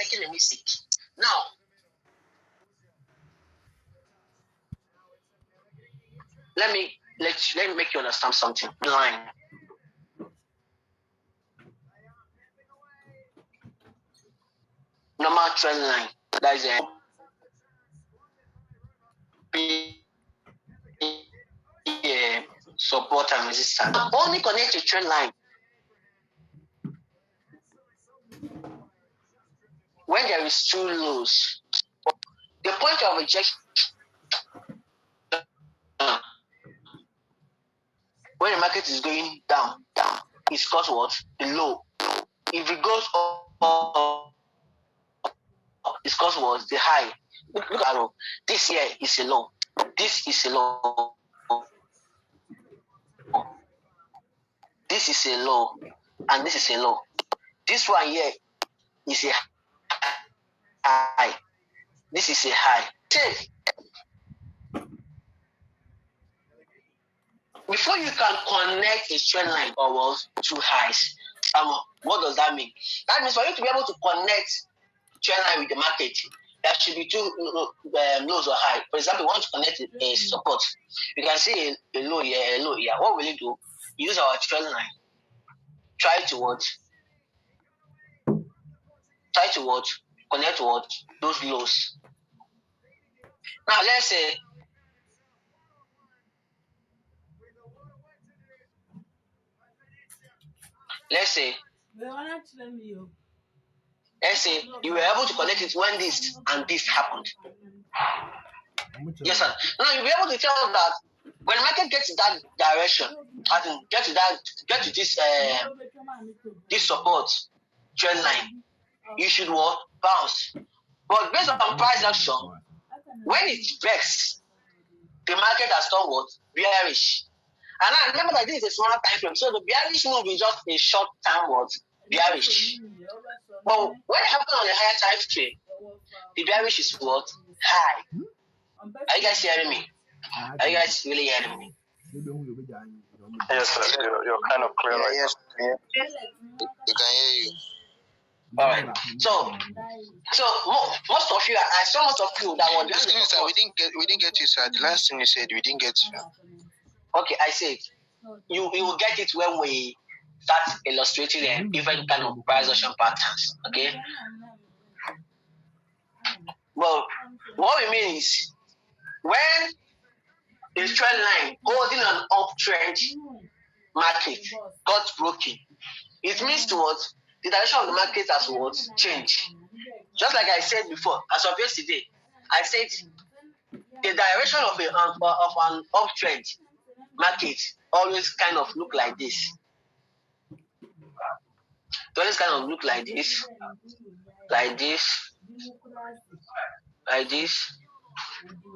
making a mistake. Now, let me make you understand something. Line. Normal trend line. That is a support and resistance. Only connect a trend line when there is two lows. The point of rejection when the market is going down, is called what? The low. If it goes up, it's called what? The high. Look at arrow. This here is a low. This is a low. This is a low, and this is a low. This one here is a high. This is a high. See, before you can connect a trend line or two highs, what does that mean? That means for you to be able to connect trend line with the market, there should be two lows or high. For example, you want to connect a support. You can see a low here, a low here. What will you do? Use our trend line. Try to what? Connect what? Those lows. Now let's say you were able to connect it when this and this happened. Yes, sir. Now you'll be able to tell that when the market gets to that direction, get to this support trend line, you should what? Bounce. But based on price action, when it breaks, the market has turned what? Bearish. And now remember that this is a smaller time frame, so the bearish move is just a short time what? Bearish. But when it happens on a higher time frame, the bearish is what? High. Are you guys hearing me? Are you guys really hearing me? Yes, sir. You're kind of clear right Yes, now. we can hear you. All right. So most of you, I saw most of you that were Excuse me, sir. We didn't get you, sir. The last thing you said, we didn't get you. Okay, I said you will get it when we start illustrating different kind of price action patterns. Okay. Well, what we mean is when a trend line holding an uptrend market got broken, it means to what? The direction of the market has what? Changed. Just like I said before, as of yesterday, I said the direction of an uptrend market always kind of look like this. It always kind of look like this, like this, like this,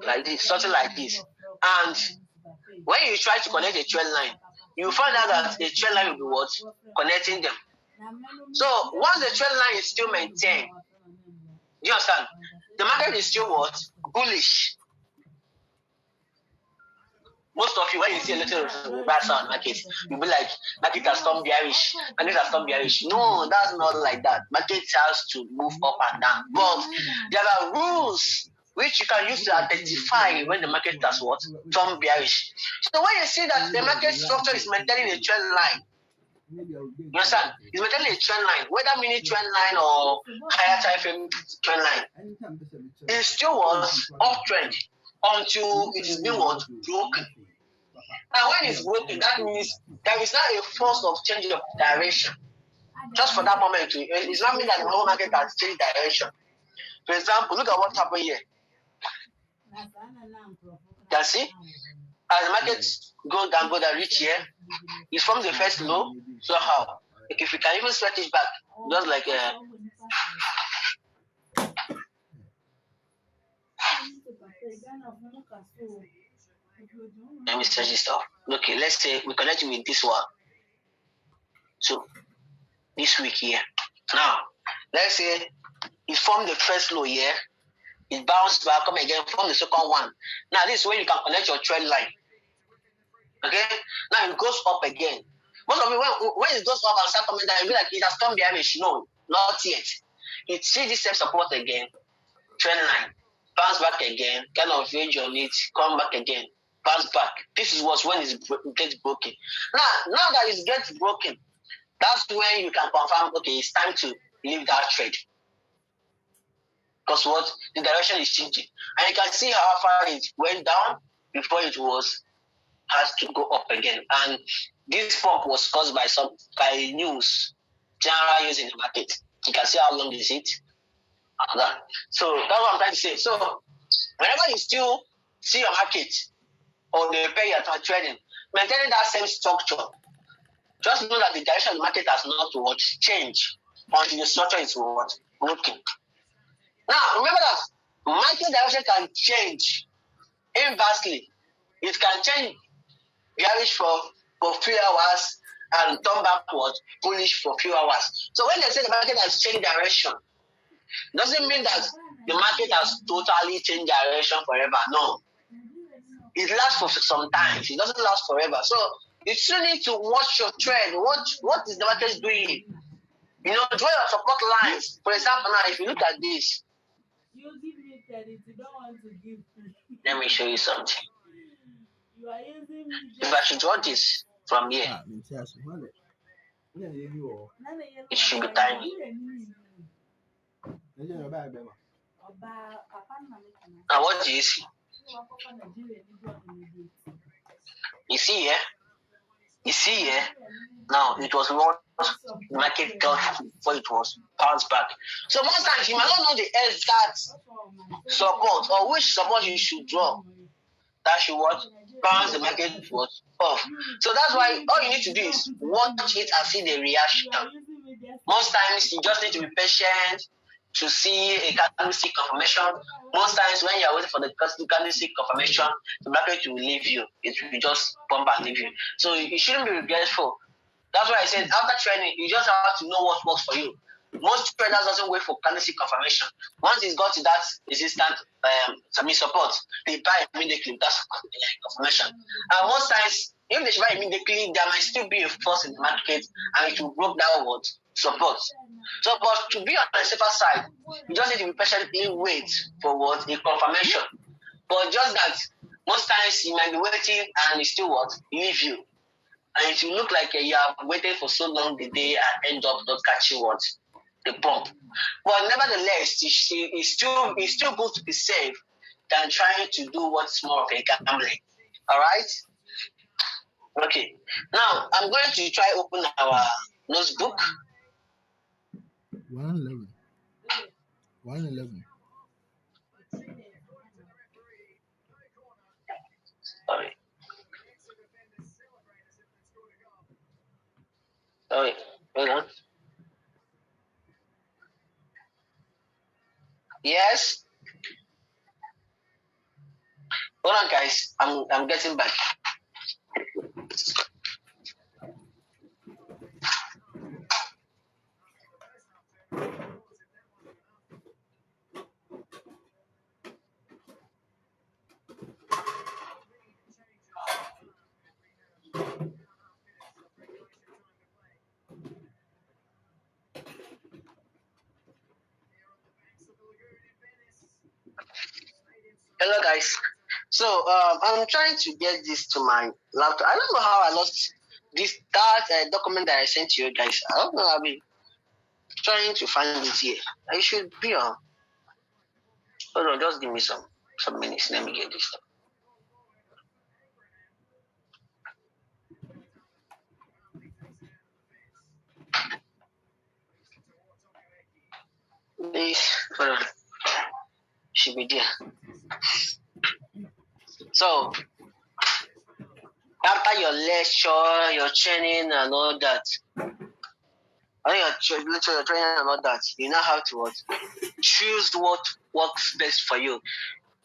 like this, something like this. And when you try to connect a trend line, you find out that the trend line will be what? Connecting them. So once the trend line is still maintained, do you understand? The market is still what? Bullish. Most of you, when you see a little reversal on market, you'll be like, market has turned bearish. Market has turned bearish. No, that's not like that. Market has to move up and down. But there are rules which you can use to identify when the market has what? Turned bearish. So when you see that the market structure is maintaining a trend line, you understand? It's maintaining a trend line, whether mini trend line or higher time frame trend line. It still was uptrend until it is being what? Broken. And when it's broken, that means there is not a force of change of direction. Just for that moment, it's not mean that the whole market has changed direction. For example, look at what happened here. You can see, as the market go down, reach here, it's from the first low. So how? Like if you can even stretch it back, just like let me stretch this off. Okay, let's say we connect it with this one. So this week here. Now, let's say it formed the first low here. It bounced back, come again, form the second one. Now this is where you can connect your trend line. Okay? Now it goes up again. Most of you, when it goes up and start coming down, you'll be like, it has turned bearish. No, not yet. It sees this same support again, trend line, bounce back again, kind of range on it, come back again, bounce back. This was when it gets broken. Now that it gets broken, that's when you can confirm, okay, it's time to leave that trade. Because what? The direction is changing. And you can see how far it went down before it has to go up again. And this pump was caused by news, general news in the market. You can see how long is it. So that's what I'm trying to say. So whenever you still see your market or the pair you're trading, maintaining that same structure, just know that the direction of the market has not changed until the structure is broken. Now remember that market direction can change inversely. It can change bearish for few hours and turn backward bullish for few hours. So when they say the market has changed direction, doesn't mean that the market has totally changed direction forever. No. It lasts for some time. It doesn't last forever. So you still need to watch your trend. What is the market doing? You know, draw your support lines. For example, now if you look at this, let me show you something. If I should draw this from here, it should be tiny. Now what do you see? You see here? You see here? Now it was what the market got before it was bounced back. So most times you might not know the exact support or which support you should draw. That should what? Bounce the market was off. So that's why all you need to do is watch it and see the reaction. Most times you just need to be patient to see a candlestick confirmation. Most times when you're waiting for the candlestick confirmation, the market will leave you. It will just pump and leave you. So you shouldn't be regretful. That's why I said after training, you just have to know what works for you. Most traders doesn't wait for candlestick confirmation. Once it's got to that resistant support, they buy immediately. That's confirmation. And most times, if they buy immediately, there might still be a force in the market, and it will break down what support. So, but to be on the safer side, you just need to be patiently wait for what a confirmation. But just that, most times you might be waiting and it still what leave you, and it will look like you have waited for so long the day and end up not catching what the pump. But nevertheless, it's still good to be safe than trying to do what's more of a gambling. All right. Okay. Now I'm going to try open our notebook. 111. 111. Sorry. Hold on. Yes. Hold on, guys. I'm getting back. Hello, guys. So I'm trying to get this to my laptop. I don't know how I lost that document that I sent to you guys. I don't know. I'll be trying to find it here. I should be on. Hold on, just give me some minutes. Let me get this. This should be there. So after your lecture, your training and all that, your training and all that, you know how to choose what works best for you.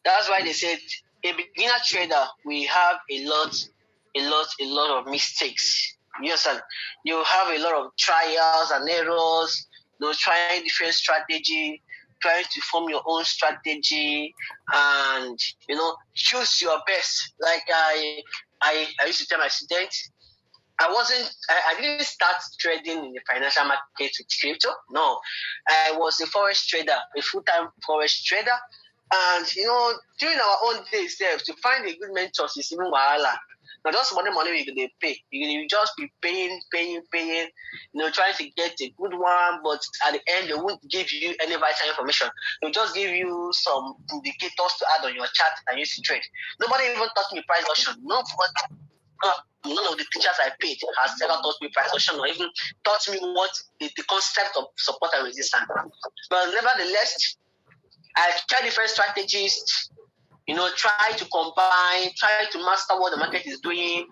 That's why they said a beginner trader we have a lot of mistakes. Yes, you have a lot of trials and errors. Trying different strategy, trying to form your own strategy, and choose your best. Like I used to tell my students, I didn't start trading in the financial market with crypto. No, I was a forex trader, a full-time forex trader. And during our own days, to find a good mentor is even wahala. Now, just money they pay. You just be paying, trying to get a good one, but at the end, they won't give you any vital information. They'll just give you some indicators to add on your chart and use to trade. Nobody even taught me price action. None of the teachers I paid has ever taught me price action or even taught me what the concept of support and resistance. But nevertheless, I tried different strategies, try to combine, try to master what the market is doing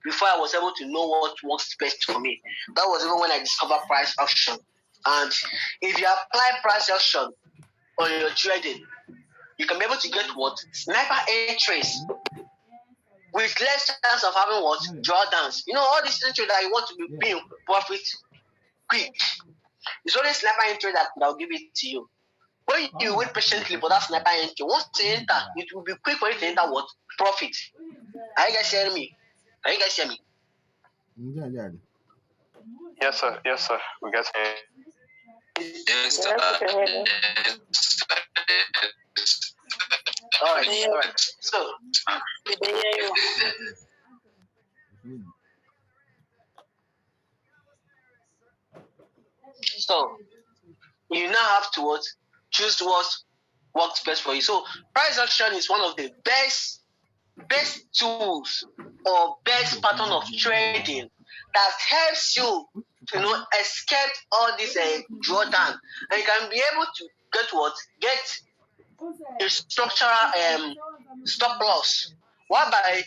before I was able to know what works best for me. That was even when I discovered price action. And if you apply price action on your trading, you can be able to get what? Sniper entries with less chance of having what? Drawdowns. All these entries that you want to be paying profit quick. It's only sniper entry that will give it to you. When you wait patiently for that sniper entry, once you enter, it will be quick for you to enter what? Profit. Are you guys hearing me? Yes, sir. We get it. Yes, sir. All right. So, you now have to choose what works best for you. So, price action is one of the best tools or best pattern of trading that helps you to escape all this drawdown, and you can be able to get a structural stop loss, whereby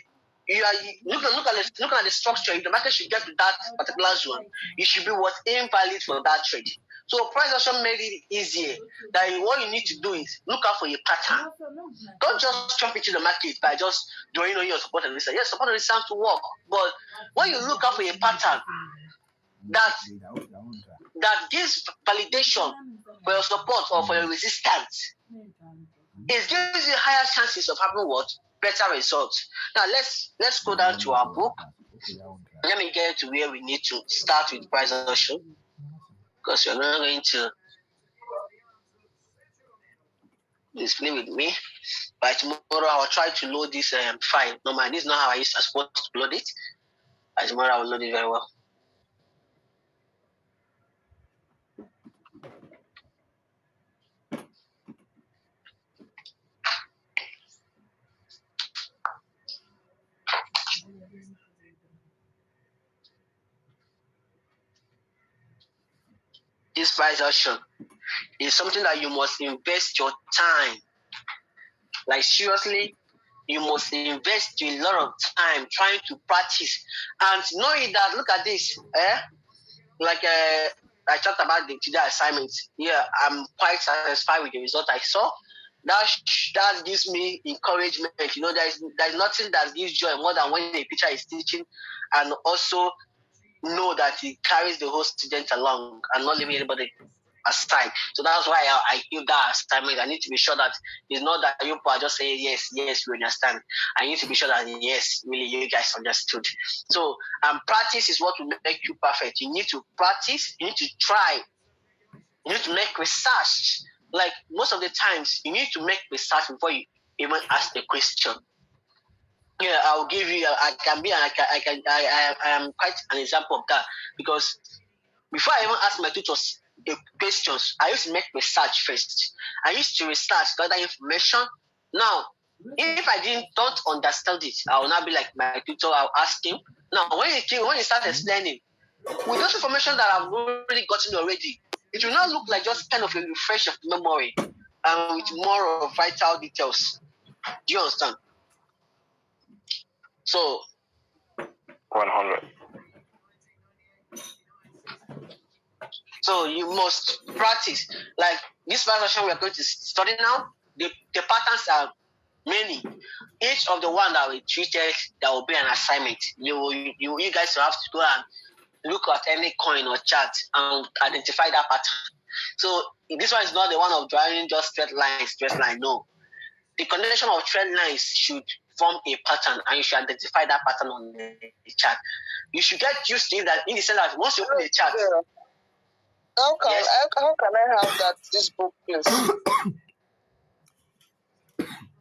you are looking at the structure. If the market should get to that particular zone, you should be invalid for that trade. So price action made it easier. That what you need to do is look out for a pattern. Don't just jump into the market by just doing your support and resistance. Yes, support and resistance to work, but when you look out for a pattern that gives validation for your support or for your resistance, it gives you higher chances of having better results. Now let's go down to our book. Let me get to where we need to start with price action, because you're not going to display with me. By tomorrow, I'll try to load this file. No man, this is not how I am supposed to load it. By tomorrow, I will load it very well. This price action is something that you must invest your time. Like seriously, you must invest a lot of time trying to practice and knowing that. Look at this, I talked about the today assignment. Yeah, I'm quite satisfied with the result I saw. That gives me encouragement. There's nothing that gives joy more than when a teacher is teaching and also know that he carries the whole student along and not leaving anybody aside. So that's why I give that assignment. I need to be sure that it's not that you are just saying yes, we understand. I need to be sure that yes, really you guys understood. So practice is what will make you perfect. You need to practice, you need to try, you need to make research. Like most of the times, you need to make research before you even ask the question. Yeah, I'll give you. I am quite an example of that, because before I even ask my tutors questions, I used to make research first. I used to research, gather information. Now, if I don't understand it, I will not be like my tutor. I'll ask him. Now, when you start explaining with those information that I've already gotten already, it will not look like just kind of a refresh of memory and with more of vital details. Do you understand? So 100. So you must practice. Like this version we are going to study now, the patterns are many. Each of the one that we treated, that will be an assignment. You guys will have to go and look at any coin or chart and identify that pattern. So this one is not the one of drawing just straight line. No. The combination of trend lines should form a pattern and you should identify that pattern on the chart. You should get used to it that in the sense that once you open the chart. How can Yes. how can I have that this book, please?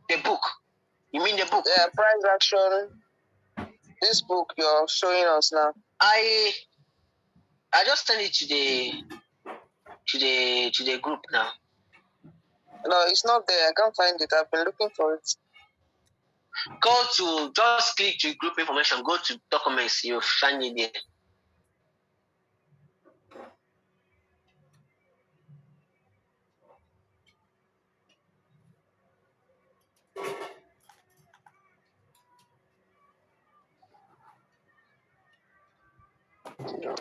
The book. You mean the book? Yeah, price action. This book you're showing us now. I just send it to the group now. No, it's not there. I can't find it. I've been looking for it. Go to just click to group information. Go to documents. You'll find it there.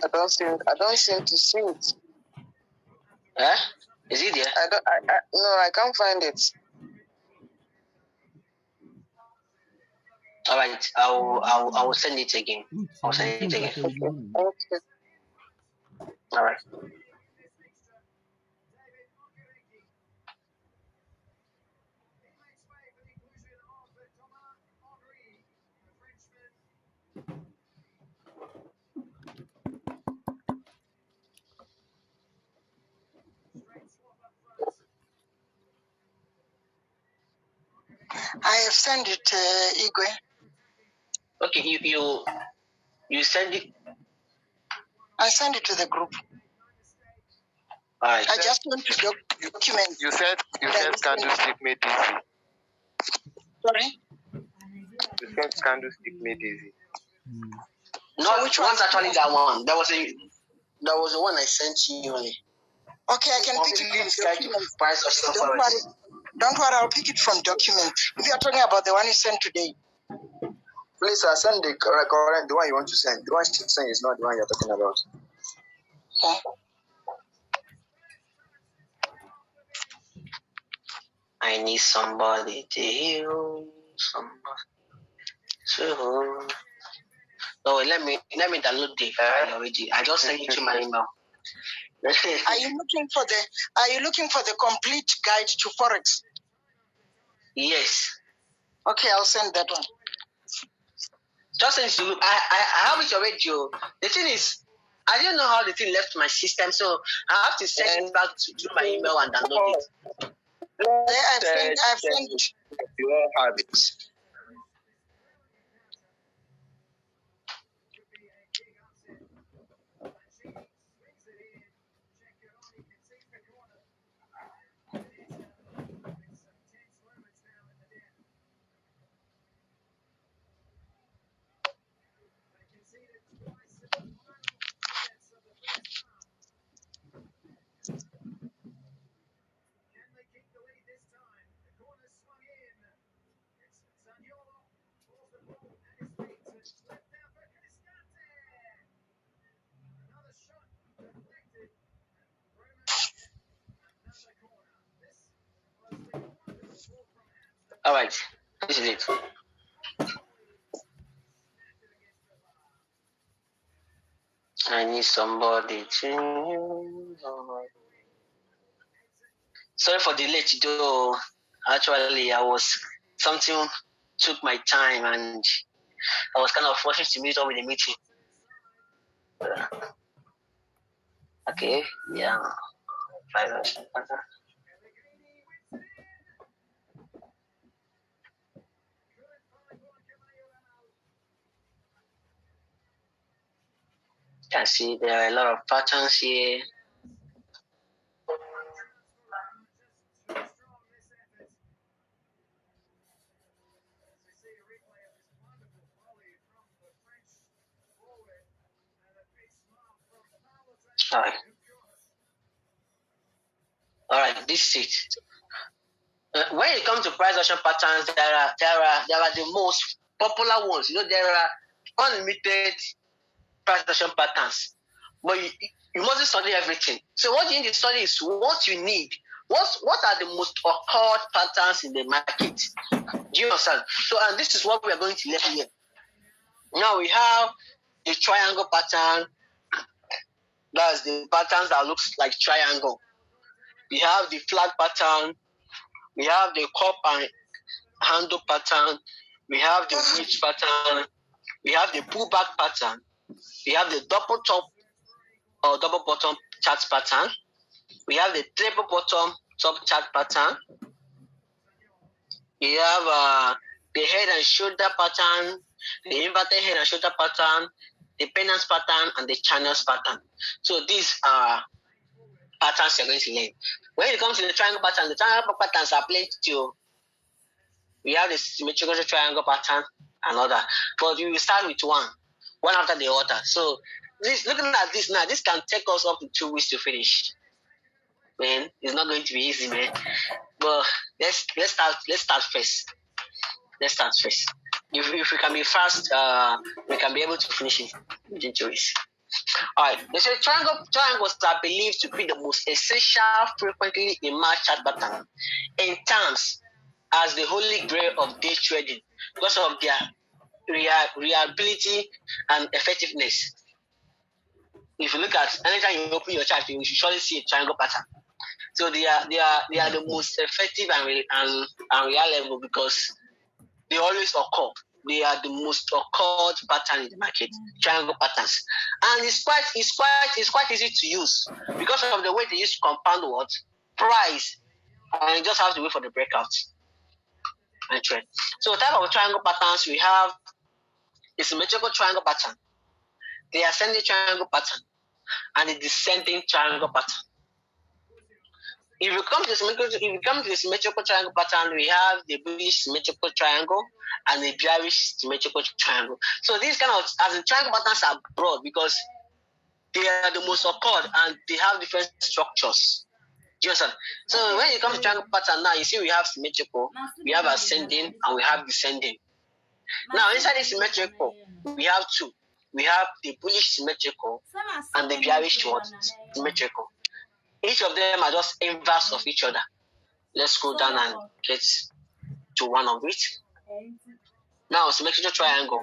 I don't seem to see it. Eh? Is it there? No, I can't find it. All right, I will send it again. I'll send it again. Okay. All right. I have sent it, Igwe. Okay, you send it. I sent it to the group. All right. I just want to document. You said candlestick made easy. Sorry? You said candlestick made easy. No, which one's actually that one? That was the one I sent you only. Okay, I can pick it from document. Price of stuff. Don't worry, I'll pick it from document. If you're talking about the one you sent today. Please, send the current, the one you want to send. The one you send is not the one you're talking about. Okay. I need somebody to heal. So, let me download the file already. I just sent it to my email. Are you looking for the complete guide to Forex? Yes. Okay, I'll send that one. Just send it to you. I have it already. The thing is, I didn't know how the thing left my system, so I have to send it back to my email and download it. I've sent it. You all have it. All right, this is it. I need somebody to. Sorry for the late though. Actually, something took my time and I was kind of forced to meet up with the meeting. Okay, yeah. You can see there are a lot of patterns here. All right, this is it. When it comes to price action patterns, there are the most popular ones. There are unlimited price action patterns, but you mustn't study everything. So what you need to study is what you need. What are the most occurred patterns in the market? Do you understand? So, and this is what we are going to learn here. Now we have the triangle pattern. That's the patterns that looks like triangle. We have the flag pattern. We have the cup and handle pattern. we have the wedge pattern, we have the pullback pattern, we have the double top or double bottom chart pattern, we have the triple bottom top chart pattern, we have the head and shoulder pattern, the inverted head and shoulder pattern, the pennant pattern, and the channels pattern. So these are patterns you're going to learn. When it comes to the triangle pattern, the triangle patterns are plenty. We have the symmetrical triangle pattern and other, but we will start with one after the other. So this, looking at this now, this can take us up to 2 weeks to finish. Man, it's not going to be easy, man. But let's start first. Let's start first. If we can be fast, we can be able to finish it within 2 weeks. Alright, they say triangles are believed to be the most essential, frequently emerged chart pattern in terms as the holy grail of day trading because of their reliability and effectiveness. If you look at anytime you open your chart, you should surely see a triangle pattern. So they are the most effective and reliable because they always occur. They are the most occurred pattern in the market, triangle patterns, and it's quite easy to use because of the way they use compound what price, and you just have to wait for the breakout and trade. So type of triangle patterns we have the symmetrical triangle pattern, the ascending triangle pattern, and the descending triangle pattern. If you come to the symmetrical triangle pattern, we have the bullish symmetrical triangle and the bearish symmetrical triangle. So these kind of as the triangle patterns are broad because they are the most occurred and they have different structures. Do you understand? So when it comes to triangle pattern now, you see we have symmetrical, we have ascending, and we have descending. Now inside the symmetrical, we have two. We have the bullish symmetrical and the bearish symmetrical. Each of them are just inverse of each other. Let's go down and get to one of it. Now, symmetrical triangle.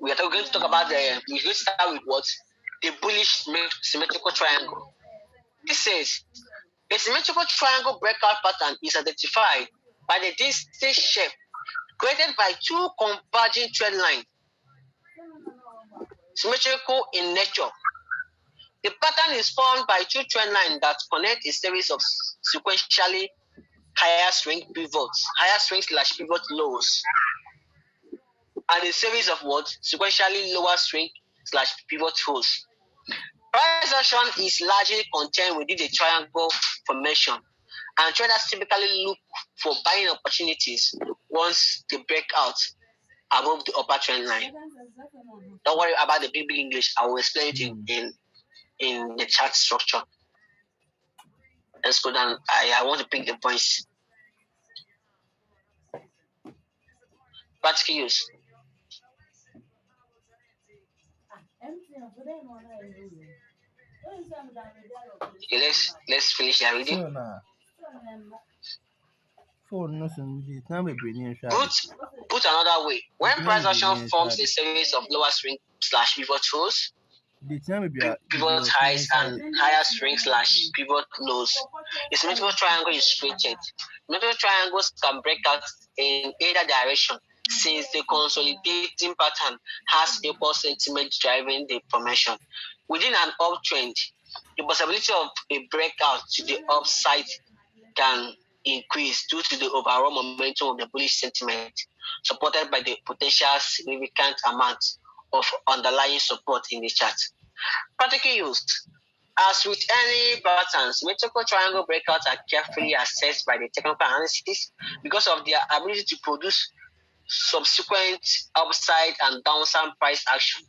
We are going to talk about we're going to start with what? The bullish symmetrical triangle. This says, a symmetrical triangle breakout pattern is identified by the distinct shape created by two converging trend lines, symmetrical in nature. The pattern is formed by two trend lines that connect a series of sequentially higher swing pivots, higher swing / pivot lows, and a series of what? Sequentially lower swing / pivot highs. Price action is largely contained within the triangle formation, and traders typically look for buying opportunities once they break out above the upper trend line. Don't worry about the big English. I will explain it in the chart structure. Let's go down. I want to pick the points. Practical use. Okay, let's finish our reading. Put another way. When price action forms a series of lower swing / pivot highs, pivot highs and higher swing / pivot lows, a symmetrical triangle is created. Symmetrical triangles can break out in either direction since the consolidating pattern has equal sentiment driving the formation. Within an uptrend, the possibility of a breakout to the upside can increase due to the overall momentum of the bullish sentiment, supported by the potential significant amount of underlying support in the chart. Practical use. As with any pattern, symmetrical triangle breakouts are carefully assessed by the technical analysis because of their ability to produce subsequent upside and downside price action.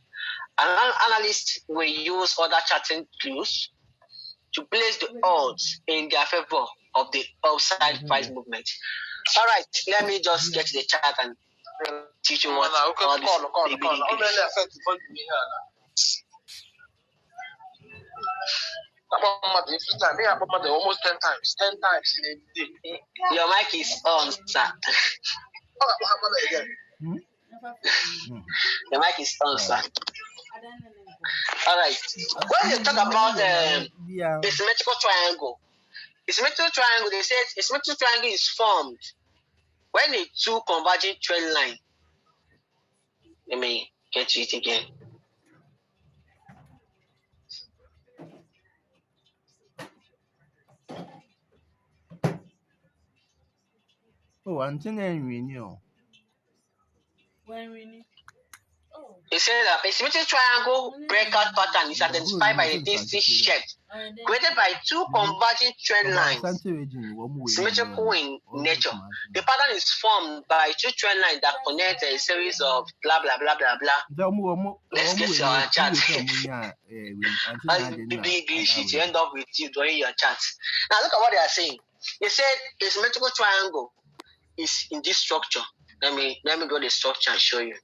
An analyst will use other charting clues to place the odds in their favor of the upside price movement. All right, let me just get to the chart and teach you what all this almost 10 times. 10 times in a day. Your mic is on, sir. The mic is on, sir. All right. When you talk about the symmetrical triangle, the symmetrical triangle, they said a symmetrical triangle is formed when a two converging trend line, let me get to it again. Oh, until then we knew. He said that a symmetric triangle breakout pattern is identified by the density shift created by two converging trend lines, symmetrical in nature. The pattern is formed by two trend lines that connect a series of blah blah blah blah blah. Let's get to our chart. And the big shit you end up with you doing your chart. Now look at what they are saying. They said a symmetrical triangle is in this structure. Let me go the structure and show you.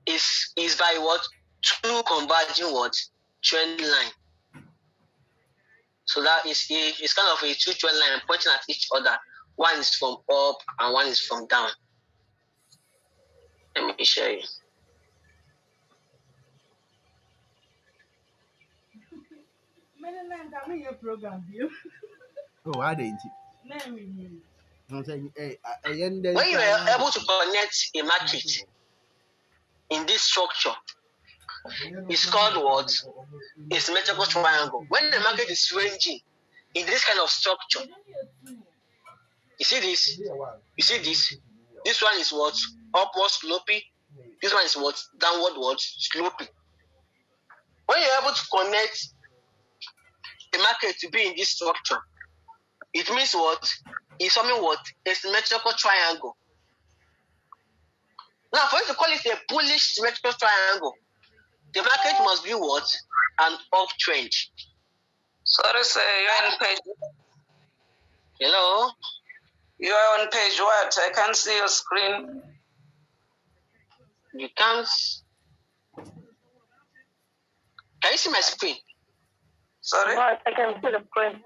Is by what? Two converging what? Trend line. So that is it's kind of a two trend line pointing at each other. One is from up and one is from down. Let me show you. Oh, I didn't. When you are able to connect a market in this structure, it's called what? A symmetrical triangle. When the market is ranging in this kind of structure, you see this? You see this? This one is what? Upward sloping. This one is what? Downward what? Sloping. When you're able to connect the market to be in this structure, it means what? It's something what? A symmetrical triangle. Now, for you to call it a bullish symmetrical triangle, the market must be what? An uptrend. Sorry, sir, you're on page. Hello? You are on page what? I can't see your screen. You can't. Can you see my screen? Sorry? What? I can see the screen.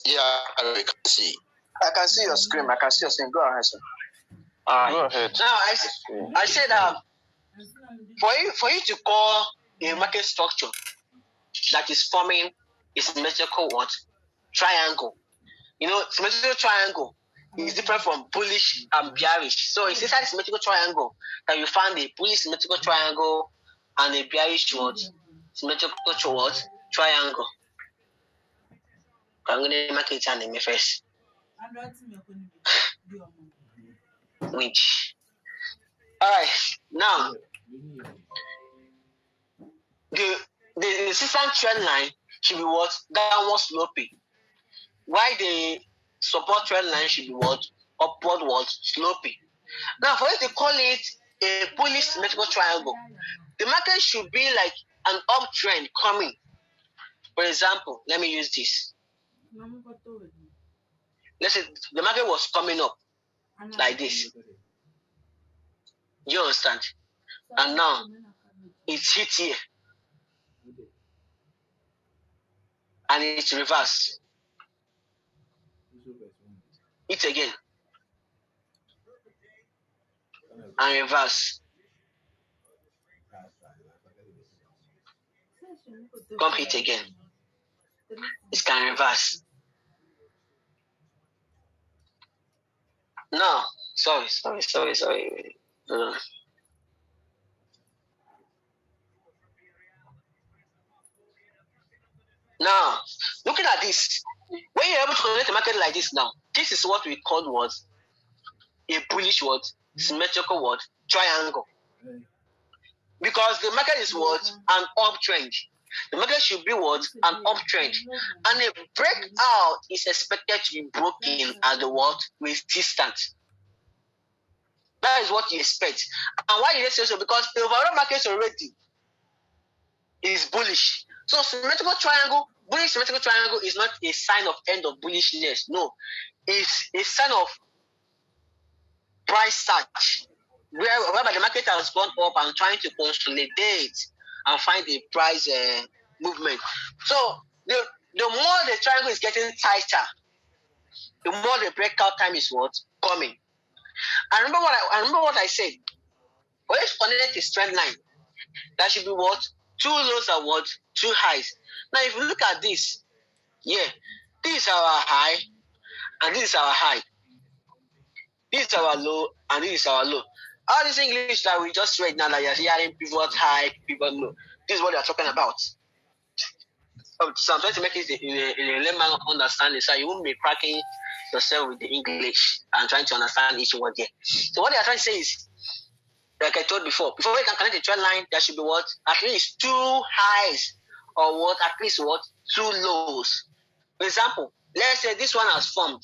Yeah, I can see. I can see your screen. I can see your screen. Go ahead, sir. Go ahead. Now, I said for you to call a market structure that is forming a symmetrical what? Triangle. You know, symmetrical triangle is different from bullish and bearish. So it's inside the symmetrical triangle that you find a bullish symmetrical triangle and a bearish what? Symmetrical what? Triangle. I'm going to make it an name first. Which? Alright, now the system trend line should be what? Downward sloping. Why the support trend line should be what? Upward what? Sloping. Now, for you to call it a bullish symmetrical triangle, the market should be like an uptrend coming. For example, let me use this. Let's say the market was coming up like this. You understand? And now it's hit here and it's reversed. Hit again and reverse. Come hit again. It can reverse. No, sorry. Now, looking at this, when you're able to connect the market like this now, this is what we call what? A bullish what? Symmetrical what? Triangle. Because the market is what? An uptrend. The market should be what? An uptrend. And a breakout is expected to be broken at the what? Resistance. That is what you expect. And why you say so? Because the overall market already is bullish. So symmetrical triangle, bullish symmetrical triangle is not a sign of end of bullishness. No. It's a sign of price surge. Whereby the market has gone up and trying to consolidate and find a price movement. So the more the triangle is getting tighter, the more the breakout time is what? Coming. I remember what I said. When you connect a straight line, that should be what? Two lows are what? Two highs. Now if you look at this, Yeah, this is our high, and this is our high. This is our low, and this is our low. All this English that we just read now that you're hearing pivot high, pivot low. This is what they are talking about. So I'm trying to make it in a layman understanding, so you won't be cracking yourself with the English and trying to understand each word here. So what they are trying to say is, like I told before we can connect a trend line, there should be what? At least 2 highs, or what? At least what? 2 lows. For example, let's say this one has formed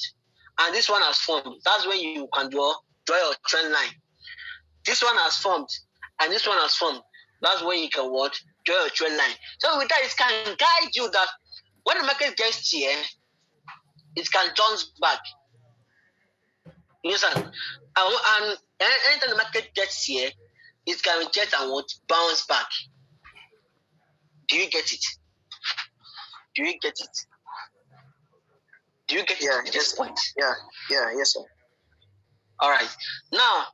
and this one has formed. That's when you can draw your trend line. This one has formed and this one has formed. That's when you can what? Draw your trend line. So with that, it can guide you that when the market gets here, it can turn back. You understand? And anytime the market gets here, it can reject and what? Bounce back. Do you get it? Do you get it? Do you get it at this point? Yes, sir. All right. Now,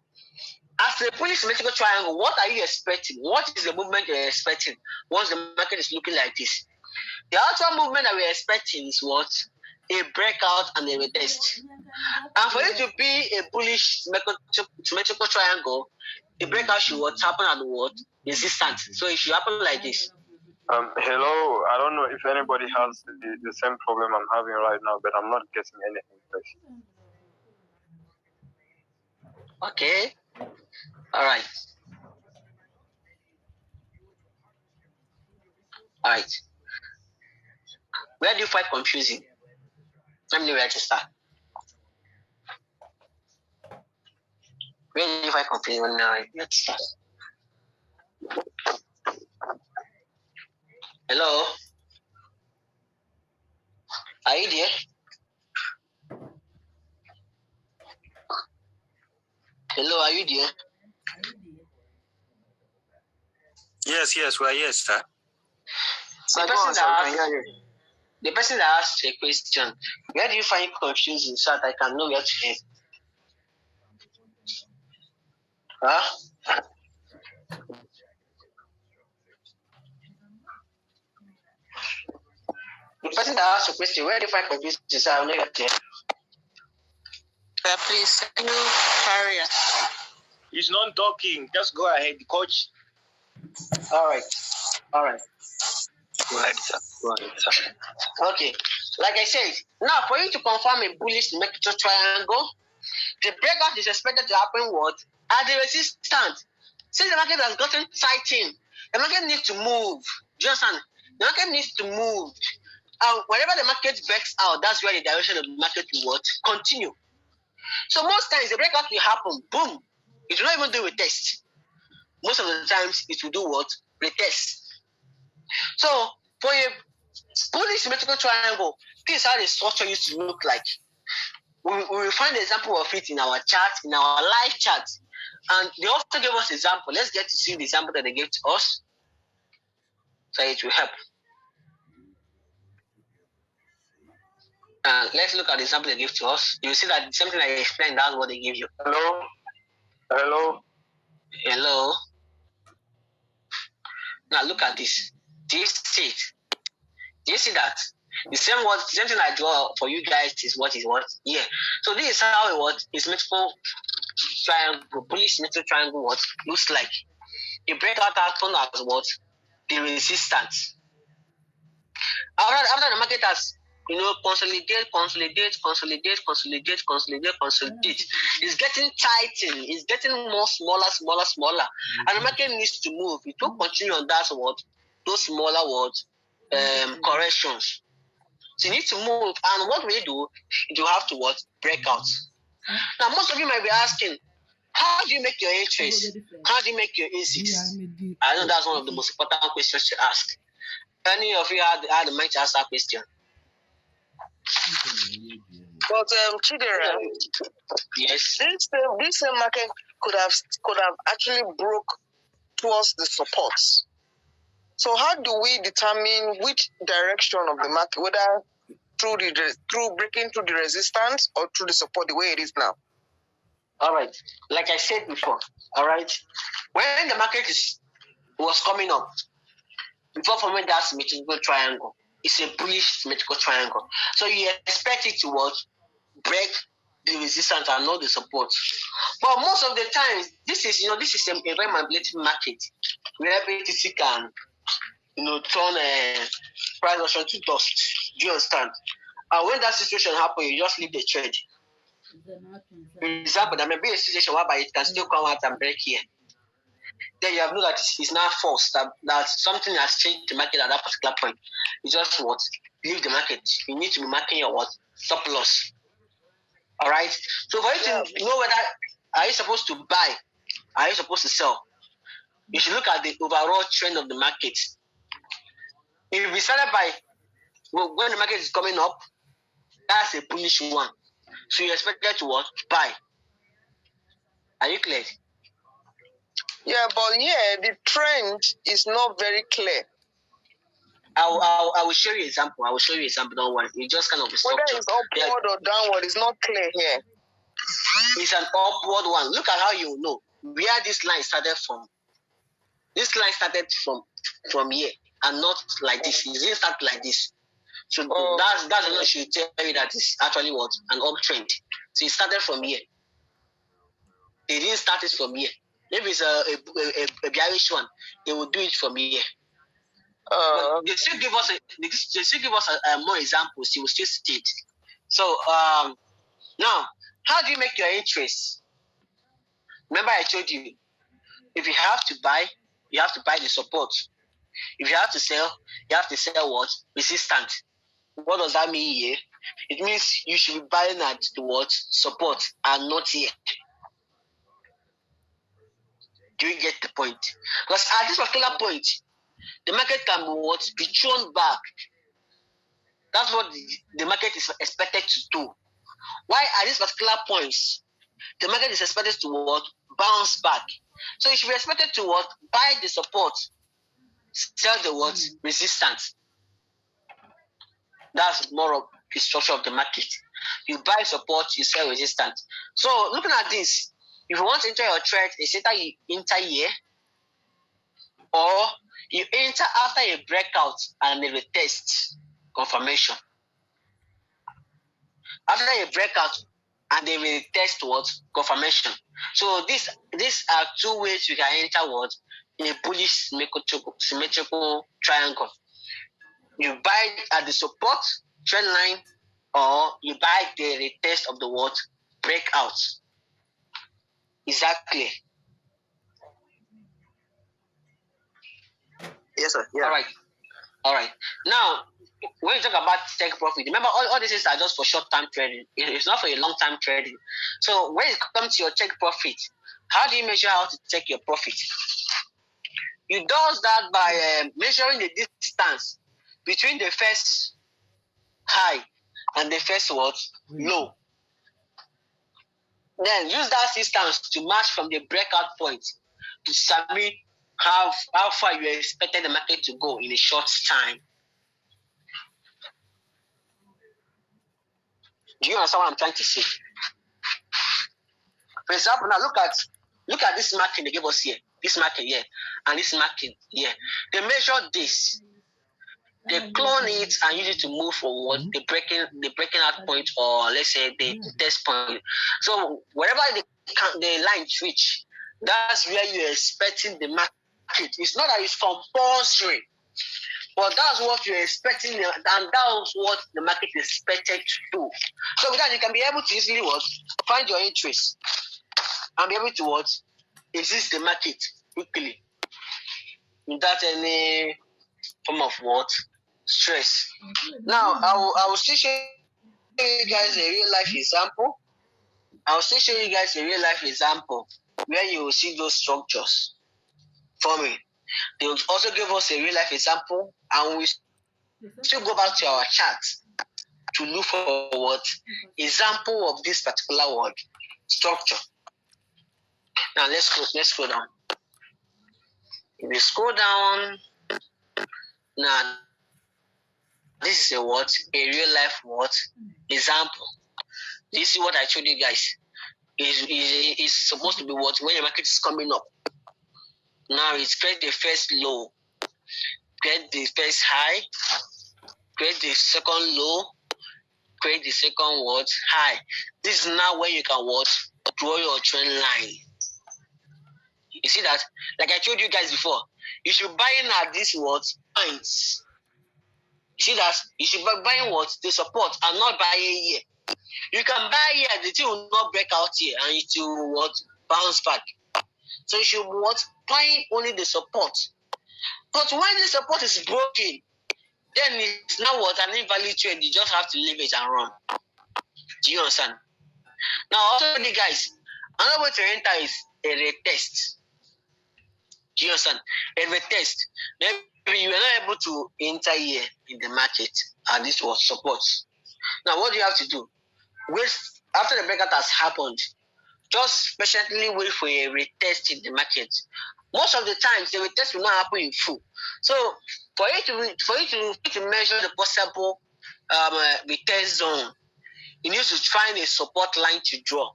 as a Bullish Symmetrical triangle, what are you expecting? What is the movement you're expecting once the market is looking like this? The actual movement that we're expecting is what? A breakout and a retest. And for it to be a Bullish Symmetrical triangle, the breakout should what? Happen at what? Resistance. So it should happen like this. Hello, I don't know if anybody has the same problem I'm having right now, but I'm not getting anything fresh. Okay. All right. All right. Where do you find confusing? Let me register. Where do you find confusing? Let me register. Hello? Are you there? Hello, are you there? Yes, we are here, sir. The person that asked a question, where do you find confusing so that I can know where to aim? Huh? The person that asked a question, where do you find confusing so I know where to aim? Please, can you carry on? He's not talking. Just go ahead, coach. All right. Go ahead, sir. Okay. Like I said, now for you to confirm a bullish symmetrical triangle, the breakout is expected to happen what? At the resistance. Since the market has gotten tightened, the market needs to move. Do you understand? The market needs to move. And whenever the market breaks out, that's where the direction of the market will what? Continue. So most times the breakout will happen, boom. It will not even do a test. Most of the times it will do what? Retest. So for a bullish symmetrical triangle, this is how the structure used to look like. We will find the example of it in our chart, in our live chart. And they also gave us example. Let's get to see the example that they gave to us, so it will help. Let's look at the example they gave to us. You will see that something I explained, that's what they give you. Hello. Now look at this. Do you see it? Do you see that? The same thing I draw for you guys is what here. So this is how a symmetrical triangle, bullish symmetrical triangle looks like. The breakout happen as what? The resistance. After the market has consolidate. It's getting tightened. It's getting more smaller. And the market needs to move. It will continue on those smaller corrections. So you need to move. And what will you do? You have to break out. Now most of you might be asking, how do you make your A-trace? How do you make your A6? I know that's one of the most important questions to ask. Any of you had the mind to ask that question? But Chidera, yes, this market could have actually broke towards the supports. So how do we determine which direction of the market, whether through breaking through the resistance or through the support, the way it is now? All right. Like I said before, all right, when the market was coming up, before forming that symmetrical triangle, is a bullish symmetrical triangle. So you expect it to what? Break the resistance and not the support. But most of the times, this is a very manipulative market where BTC can turn a price option to dust. Do you understand? And when that situation happens, you just leave the trade. For example, there may be a situation whereby it can still come out and break here. Then you have known that it's now forced, that something has changed the market at that particular point. You just what? Leave the market. You need to be marking your what? Stop loss. All right? So for you to know whether are you supposed to buy, are you supposed to sell, you should look at the overall trend of the market. If we started by when the market is coming up, that's a bullish one. So you expected to what? Buy. Are you clear? Yeah, but the trend is not very clear. I will show you an example. Don't worry. You just kind of whether it's upward or downward is not clear here. It's an upward one. Look at how you know where this line started from. This line started from here and not like this. It didn't start like this. So that's what should tell you that it's actually what? An uptrend. So it started from here. It didn't start it from here. Maybe it's a bearish one. They will do it from here. They still give us more examples. You will still see it. So now, how do you make your interest? Remember, I told you, if you have to buy, you have to buy the support. If you have to sell, you have to sell what? Resistant. What does that mean here? It means you should be buying at the what? Support and not here. Do you get the point? Because at this particular point, the market can be thrown back. That's what the market is expected to do. Why at this particular points, the market is expected to bounce back. So you should be expected to buy the support, sell the resistance. That's more of the structure of the market. You buy support, you sell resistance. So looking at this, if you want to enter your trade, it's either you enter here or you enter after a breakout and a retest confirmation. After a breakout and they will test confirmation. So these are two ways you can enter a bullish symmetrical triangle. You buy it at the support trend line, or you buy the retest of the breakout. Is that clear? Yes, sir. Yeah. All right. Now, when you talk about take profit, remember all these are just for short-term trading. It's not for a long-term trading. So when it comes to your take profit, how do you measure how to take your profit? You do that by measuring the distance between the first high and the first low. Then use that distance to match from the breakout point to determine how far you expected the market to go in a short time. Do you understand what I'm trying to say? For example, now look at this market they gave us here, this market here, and this market here. They measured this. They clone it and use it to move forward the breaking out point, or let's say the test point. So wherever the line reach, that's where you're expecting the market. It's not that it's compulsory, but that's what you're expecting, and that's what the market is expected to do. So with that, you can be able to easily find your interest and be able to exist the market quickly without any form of stress. Now, I will still show you guys a real life example. Where you will see those structures forming. They will also give us a real life example, and we still go back to our chart to look for example of this particular structure. Now let's go down. If you scroll down, now this is a real life example. Do you see what I showed you guys? Is supposed to be when your market is coming up. Now it's create the first low, get the first high, create the second low, create the second what? High. This is now where you can what? Draw your trend line. You see that? Like I told you guys before, you should buy in at this what? Points. You see that? You should be buying what? The support and not buy here. You can buy here, the thing will not break out here and it will what? Bounce back. So you should what? Buying only the support. But when the support is broken, then it's now what? An invalid trade. You just have to leave it and run. Do you understand? Now, also, guys, another way to enter is a retest. Do you understand? A retest. Maybe you are not able to enter here in the market, and this was support. Now, what do you have to do? Wait after the breakout has happened. Just patiently wait for a retest in the market. Most of the times, the retest will not happen in full. So, for you to measure the possible retest zone, you need to find a support line to draw.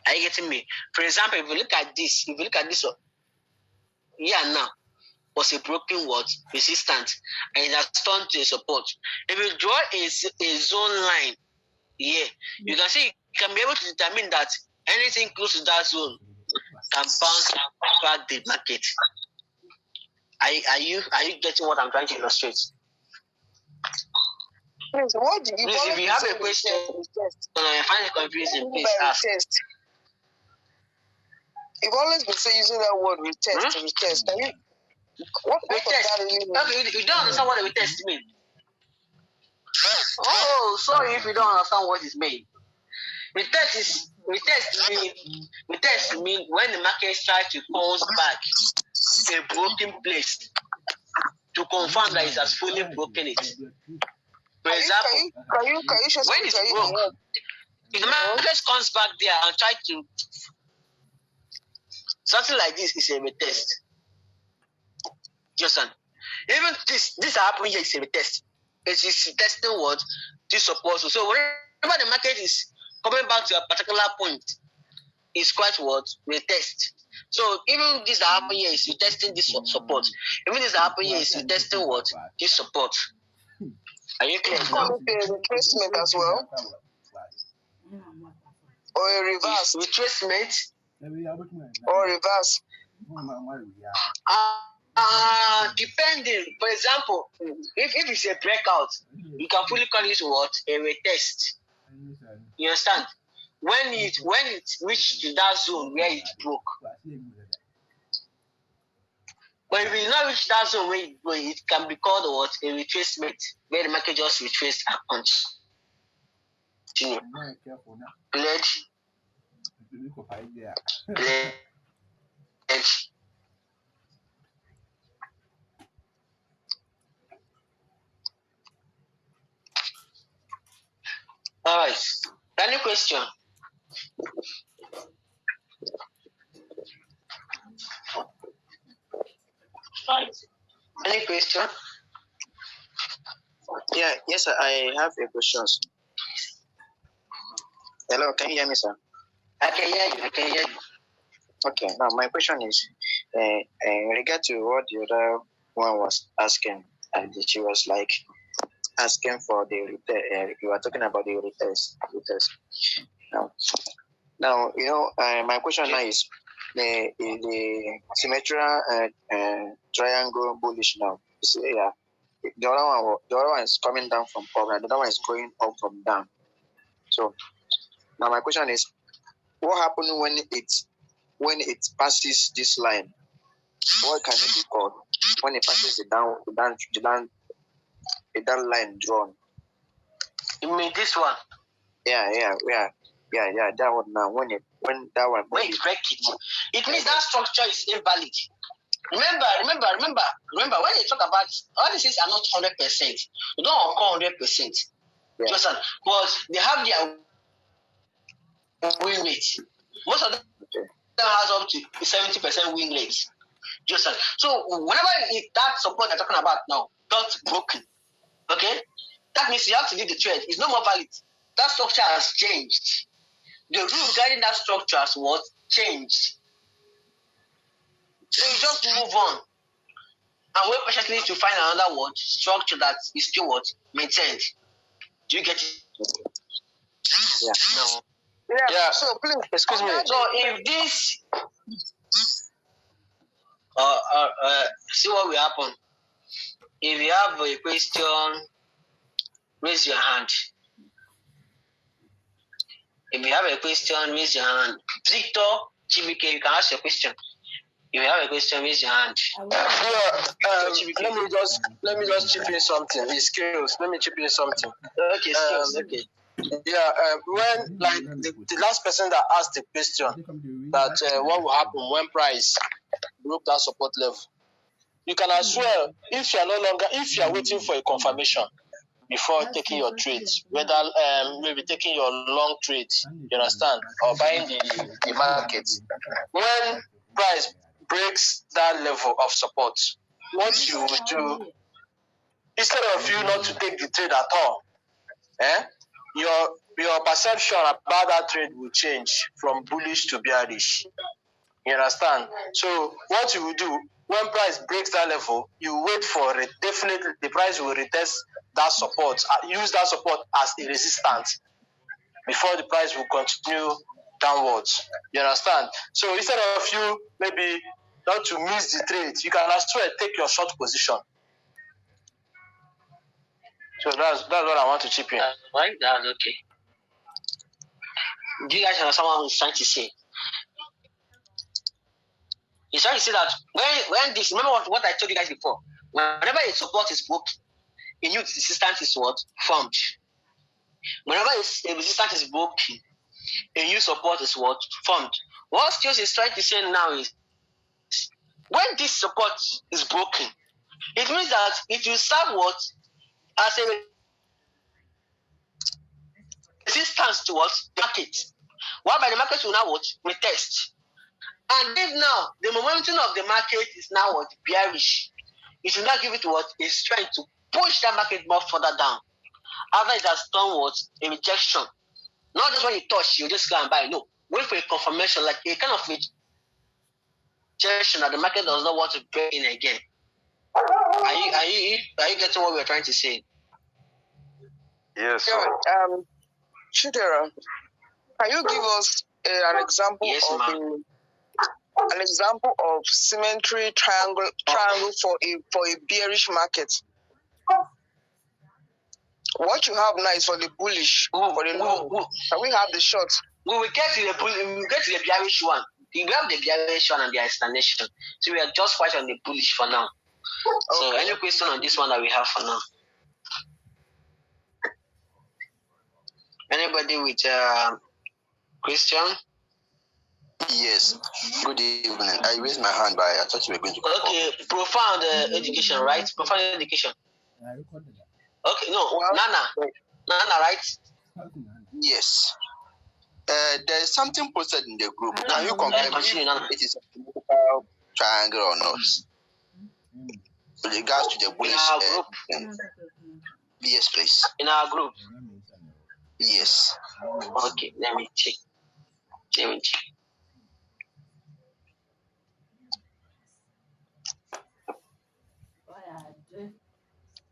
Are you getting me? For example, if you look at this, here now was a broken what? Resistance, and it has turned to a support. If you draw a zone line here, you can see you can be able to determine that anything close to that zone can bounce back the market. Are you getting what I'm trying to illustrate? Please, what did you please, if you have a question and I find it confusing, please ask. You've always been using that word retest. Retest. Can you? What does that really mean? Okay, you don't understand what a retest means. Oh, sorry if you don't understand what it means. Retest means when the market tries to bounce back a broken place to confirm that it has fully broken it. For example, when it's broke, if the market comes back there and try to something like this is a retest. Just even this happening here is a retest. It is testing what this support. So whenever the market is coming back to a particular point, it's quite what retest. So even this happening here is testing this support. Even this happening here is testing what this support. Are you clear now? Retracement as well, or a reverse? Retracement or reverse? Depending. For example, if it's a breakout, you can fully call it what? A retest. You understand? When it reached to that zone where it broke. But if it not reach that zone where it can be called what? A retracement, where the market just retraced and continue. Pledge. All right. Any question? Any question? Yeah, yes, sir, I have a question. Hello, can you hear me, sir? I can hear you. Okay, now my question is, in regard to what the other one was asking, and she was like asking for the retest. You were talking about the retest. Now, you know, my question now is the symmetrical triangle bullish now. You see, yeah, the other one is coming down from up, and the other one is going up from down. So now my question is, what happens when it passes this line? What can it be called when it passes the down line drawn? You mean this one? Yeah, that one now. When that one break it, it means that structure is invalid. Remember, when they talk about all these things are not 100%. You don't occur 100%. Yeah. But they have their win rate. Most of them has up to 70% win rate. So whenever that support they're talking about now got broken, okay, that means you have to leave the trade. It's no more valid. That structure has changed. The rule guiding that structure was changed. So you just move on. and wait patiently to find another word structure that is still what maintained. Do you get it? Yeah. No. Yeah. So please, Excuse me. So if this, see what will happen. If you have a question, raise your hand. If you have a question, raise your hand. Victor Chibike, you can ask your question. If you have a question, raise your hand. Let me just chip in something. His skills. Let me chip in something. Okay, skills. Okay. Yeah. When like the last person that asked the question that what will happen when price broke that support level, you can as well if you are waiting for a confirmation before taking your trades, whether maybe taking your long trades, you understand, or buying the market. When price breaks that level of support, what you will do, instead of you not to take the trade at all, your perception about that trade will change from bullish to bearish. You understand? So what you will do, when price breaks that level, you wait for it. Definitely the price will retest that support, use that support as a resistance before the price will continue downwards. You understand? So instead of you maybe not to miss the trade, you can as well take your short position. So that's what I want to chip in. Right, that's okay. Do you guys understand what I'm trying to say? He's trying to say that when this, remember what I told you guys before, whenever a support is broken, a new resistance is what? Formed. Whenever a resistance is broken, a new support is what? Formed. What Skills is trying to say now is, when this support is broken, it means that it will serve what? As a resistance towards the market. Whereby the market will now what? Retest. And if now the momentum of the market is now what? Bearish, it will not give it what? A strength to push that market more further down. After it has done what? A rejection. Not just when you touch, you just go and buy. No. Wait for a confirmation, like a kind of rejection that the market does not want to break in again. Are you getting what we're trying to say? Yes. Chidera, can you give us an example an example of symmetry triangle for a bearish market? What you have now is for the bullish. For the long. Can we have the short? We will get to the bearish one. We have the bearish one and the explanation. So we are just quite on the bullish for now. Okay. So any question on this one that we have for now? Anybody with question? Yes. Good evening. I raised my hand, but I thought you were going to come. Okay, profound education, right? Profound education. Okay, no, Nana, right? Yes. There's something posted in the group. Can you confirm if it is a symmetrical triangle or not? With regards to the bullish group. Yes, please. In our group. Yes. Okay, let me check.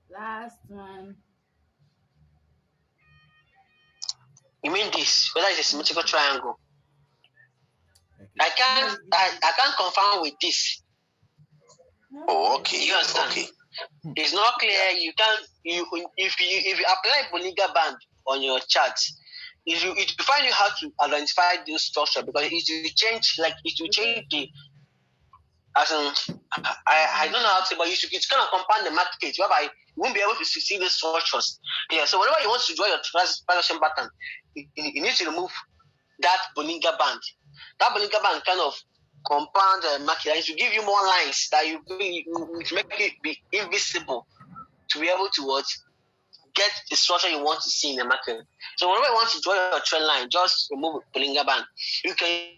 Last one. You mean this? Whether it's a symmetrical triangle? I can't confirm with this. Oh, okay. You understand? Okay. It's not clear. You can't. If you apply Bollinger Band on your chart, it will find you how to identify this structure, because it will change. Like it will change the. As in, I don't know how to say, but it's going to compound the market, whereby you won't be able to see the structures. Yeah. So whenever you want to draw your transaction pattern, you need to remove that Bollinger Band. That Bollinger Band kind of compound the market, and it will give you more lines that you make it be invisible to be able to get the structure you want to see in the market. So whenever you want to draw your trend line, just remove Bollinger Band. You can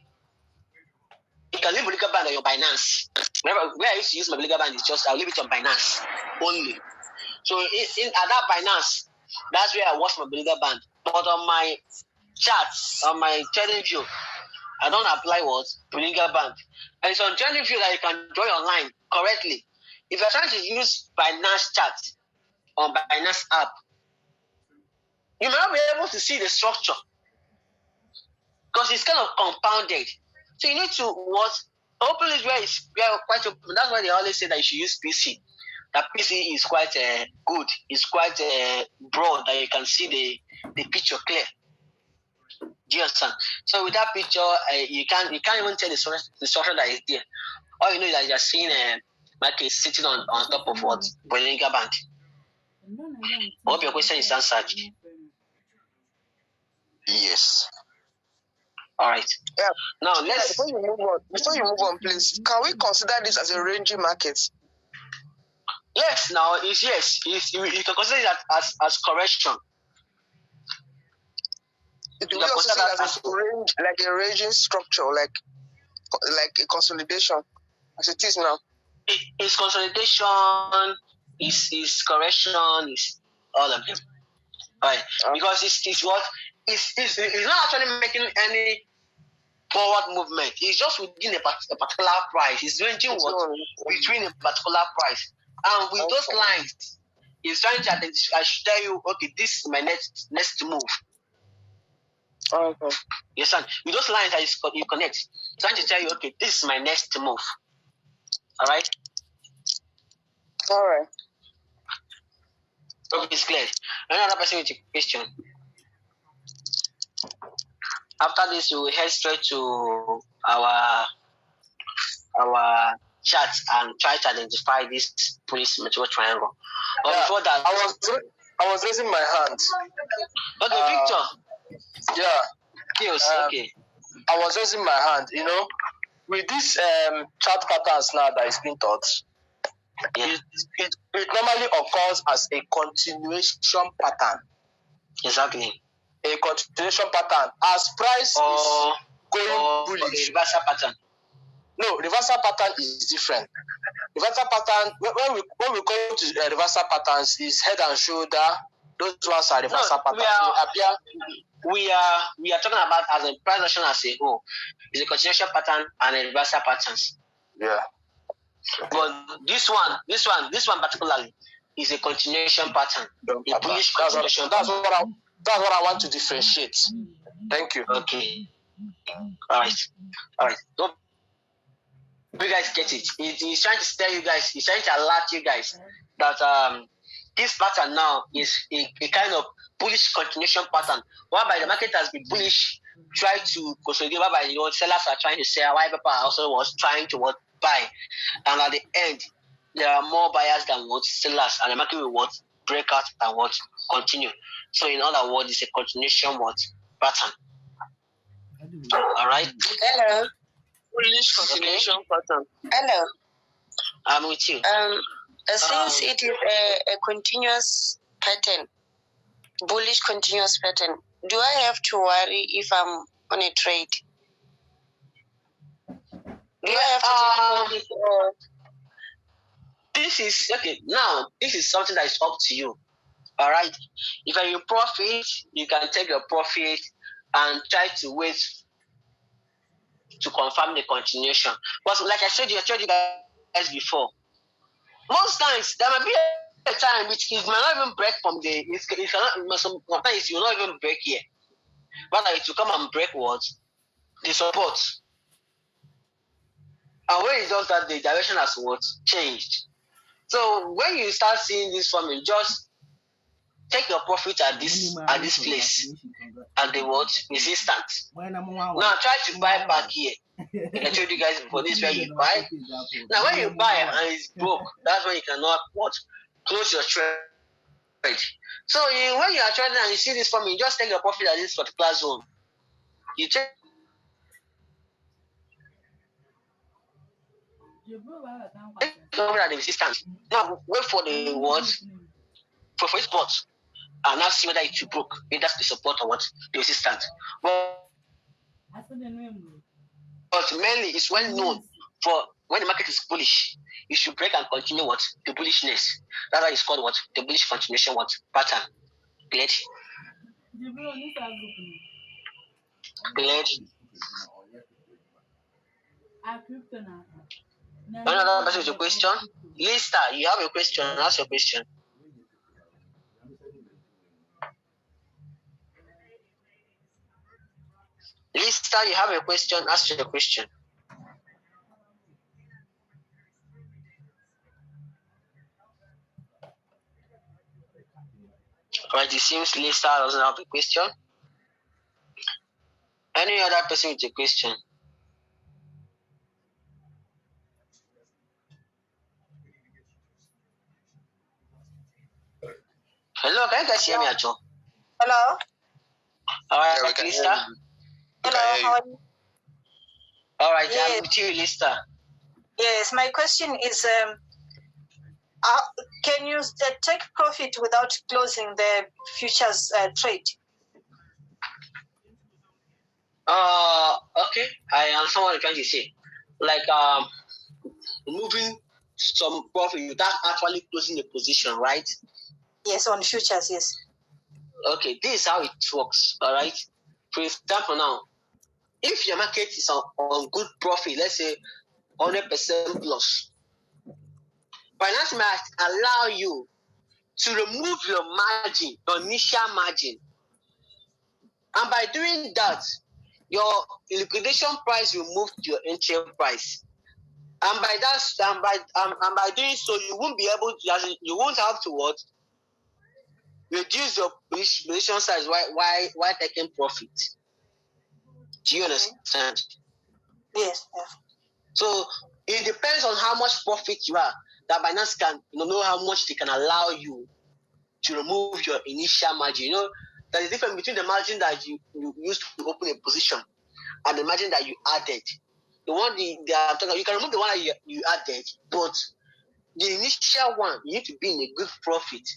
leave Bollinger Band on your Binance. Where I used to use my Bollinger Band is just I'll leave it on Binance only. So at that Binance, that's where I watch my Bollinger Band. But on my charts, on my trading view, I don't apply Bollinger Band. And it's on trading view that you can draw your line correctly. if you're trying to use Binance chart on Binance app, you may not be able to see the structure because it's kind of compounded. So you need to open is where it's quite open. That's why they always say that you should use PC. That PC is quite good. It's quite broad that you can see the picture clear. Do you understand? So with that picture, you can't even tell the structure that is there. All you know is that you're seeing a market sitting on top of what? Bollinger Band. I hope your question is answered. Yes. All right. Yeah. Now let's. Before you move on, please, can we consider this as a ranging market? Yes. Now yes. You can consider it as correction. Do we also see it as a range, like a ranging structure, like a consolidation, as it is now? It's consolidation. It's correction. It's all of them. Right. Because it's not actually making any forward movement. It's just within a particular price. It's ranging between a particular price. And with those lines, it's trying to identify. I should tell you, okay, this is my next move. Okay. Yes, sir. With those lines that you connect, it's trying to tell you, okay, this is my next move. All right. All right. Okay, it's clear. Another person with a question. After this, we will head straight to our chat and try to identify this Bullish Symmetrical triangle. But before that, I was raising my hand. Okay, Victor. Yeah. Yes, okay. I was raising my hand. You know, with these chart patterns now that is being taught, it normally occurs as a continuation pattern. Exactly. A continuation pattern as price is going bullish. Reversal pattern. No, reversal pattern is different. Reversal pattern, when we go to reversal patterns, is head and shoulder. Those ones are reversal patterns. We are talking about as a price action as a whole. It's a continuation pattern and a reversal patterns. Yeah. But this one particularly is a continuation pattern. A bullish continuation. That's what I want to differentiate. Thank you. Okay. All right. So, you guys get it. He's trying to tell you guys. He's trying to alert you guys that this pattern now is a kind of bullish continuation pattern, whereby the market has been bullish, try to consolidate, whereby sellers are trying to sell, while people are also trying to buy, and at the end there are more buyers than sellers, and the market will break out and continue. So in other words, it's a continuation pattern. All right. Hello. Bullish continuation pattern. Hello. I'm with you. Since it is a continuous pattern, bullish continuous pattern, do I have to worry if I'm on a trade? Do I have to take This is okay. Now, this is something that is up to you. All right. If you're in profit, you can take your profit and try to wait to confirm the continuation. But like I told you guys before, most times there might be a time which it might not even break from sometimes you will not even break here. But it will come and break the support. And when it does that, the direction has changed. So when you start seeing this forming, just take your profit at this place at the resistance. Now try to buy back here. I told you guys before, this is where you buy. Now when you buy and it's broke, that's when you cannot close your trade. So when you are trading and you see this forming, just take your profit at this particular zone. You take at the resistance. Now wait for the for support, and now see whether it will broke. Maybe that's the support or the resistance. But mainly it's well known for when the market is bullish, you should break and continue the bullishness. That's why it's called the bullish continuation pattern. Clear? Another person with a question? Lista, you have a question. Ask your question. Lista, you have a question. Ask your question. Right, it seems Lista doesn't have a question. Any other person with a question? Hello, can you guys hear me at all? Hello. All right, Lista. Hello, how are you? All right, I'm with you, Lista. Yes, my question is, can you take profit without closing the futures trade? Okay, I understand what you're trying to say. Like moving some profit without actually closing the position, right? Yes, on futures, yes. Okay, this is how it works, all right? For example now, if your market is on good profit, let's say 100% plus, finance might allow you to remove your margin, your initial margin. And by doing that, your liquidation price will move to your entry price. And by that, and by doing so, you won't be able to, you won't have to what? Reduce your position size while taking profit. Do you understand? Yes. So it depends on how much profit you are. That Binance can know how much they can allow you to remove your initial margin. You know, there is a difference between the margin that you used to open a position and the margin that you added. The one you can remove the one that you added, but the initial one, you need to be in a good profit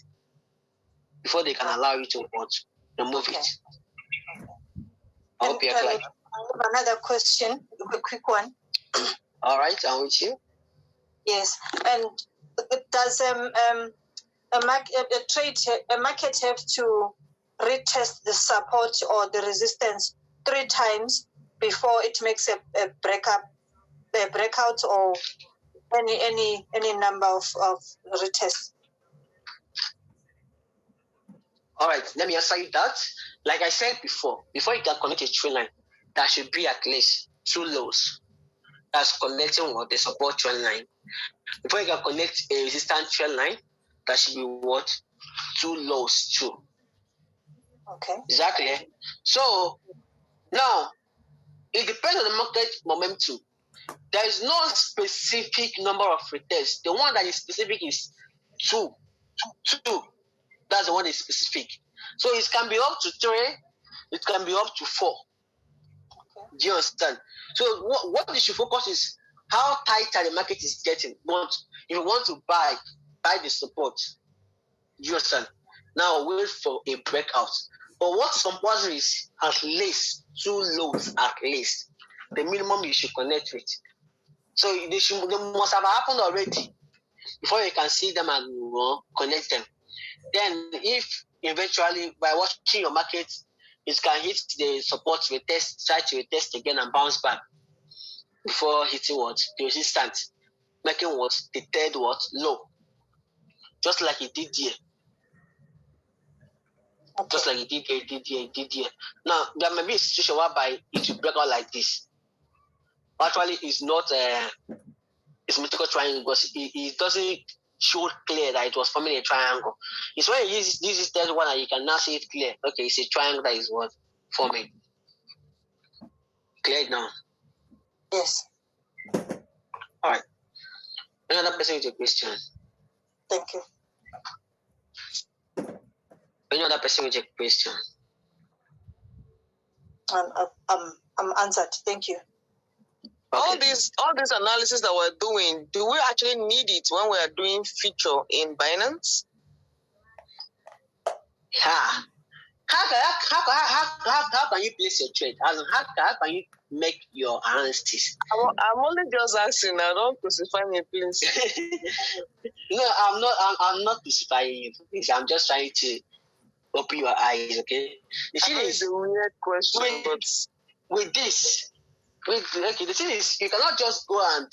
before they can allow you to remove it. I hope you're clear. I have another question, a quick one. All right, I'm with you. Yes, and does a market have to retest the support or the resistance 3 times before it makes a breakout, or any number of retests? All right, let me answer you that. Like I said before you can connect a trend line, that should be at least 2 lows. That's connecting what the support trend line. Before you can connect a resistance trend line, that should be what? 2 lows too. Okay. Exactly. So now it depends on the market momentum. There is no specific number of retests. The one that is specific is 2. That's the one that is specific. So it can be up to 3, it can be up to 4. Okay. Do you understand? So what you should focus is how tight the market is getting. But if you want to buy the support. Do you understand? Now wait for a breakout. But what is compulsory is at least 2 lows at least. The minimum you should connect with. So they must have happened already before you can see them and connect them. Then if eventually by watching your market, it can hit the support retest, try to retest again and bounce back before hitting what? The resistance. Making what? The third what? Low. Just like it did here. Okay. Just like it did here. Now there may be a situation whereby it will break out like this. Actually, it's not a symmetrical triangle because it doesn't show clear that it was forming a triangle. It's when you use this third one that you can now see it clear. Okay, it's a triangle that is what? Forming. Clear now? Yes. All right. Another person with a question. Thank you. Any other person with a question? I'm answered. Thank you. Okay. All this analysis that we're doing, do we actually need it when we are doing feature in Binance? Yeah. How can you place your trade? How can you make your analysis? I'm only just asking. I don't crucify me, please. No, I'm not crucifying you. Please. I'm just trying to open your eyes. Okay. The thing is a weird question, with this. The thing is, you cannot just go and